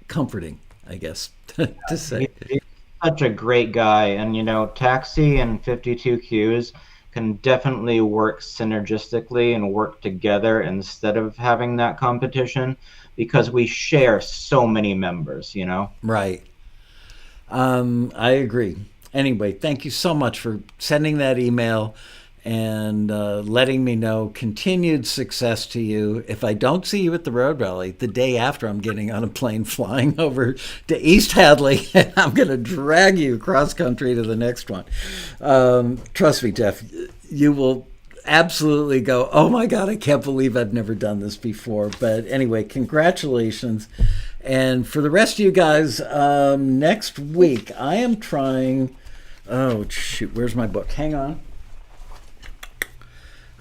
S1: comforting, I guess, to say.
S2: He's such a great guy, and Taxi and 52 Qs can definitely work synergistically and work together instead of having that competition, because we share so many members.
S1: Right. I agree. Anyway, thank you so much for sending that email and letting me know. Continued success to you. If I don't see you at the road rally, the day after, I'm getting on a plane flying over to East Hadley, and I'm going to drag you cross country to the next one. Trust me, Jeff, you will absolutely go, oh my God, I can't believe I've never done this before. But anyway, congratulations. And for the rest of you guys, next week, I am trying. Oh, shoot, where's my book? Hang on.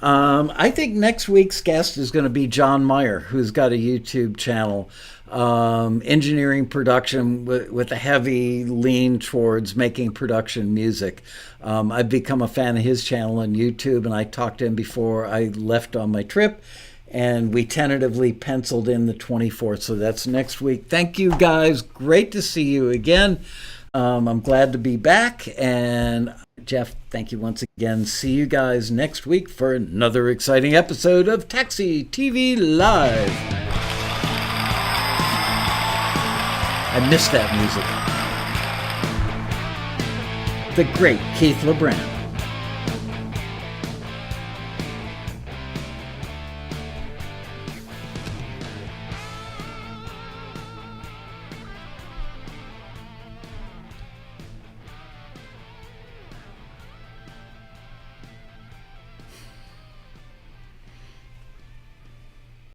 S1: I think next week's guest is going to be John Meyer, who's got a YouTube channel, engineering production with a heavy lean towards making production music. I've become a fan of his channel on YouTube, and I talked to him before I left on my trip, and we tentatively penciled in the 24th, so that's next week. Thank you, guys. Great to see you again. I'm glad to be back, and Jeff, thank you once again. See you guys next week for another exciting episode of Taxi TV Live. I miss that music. The great Keith LeBrand.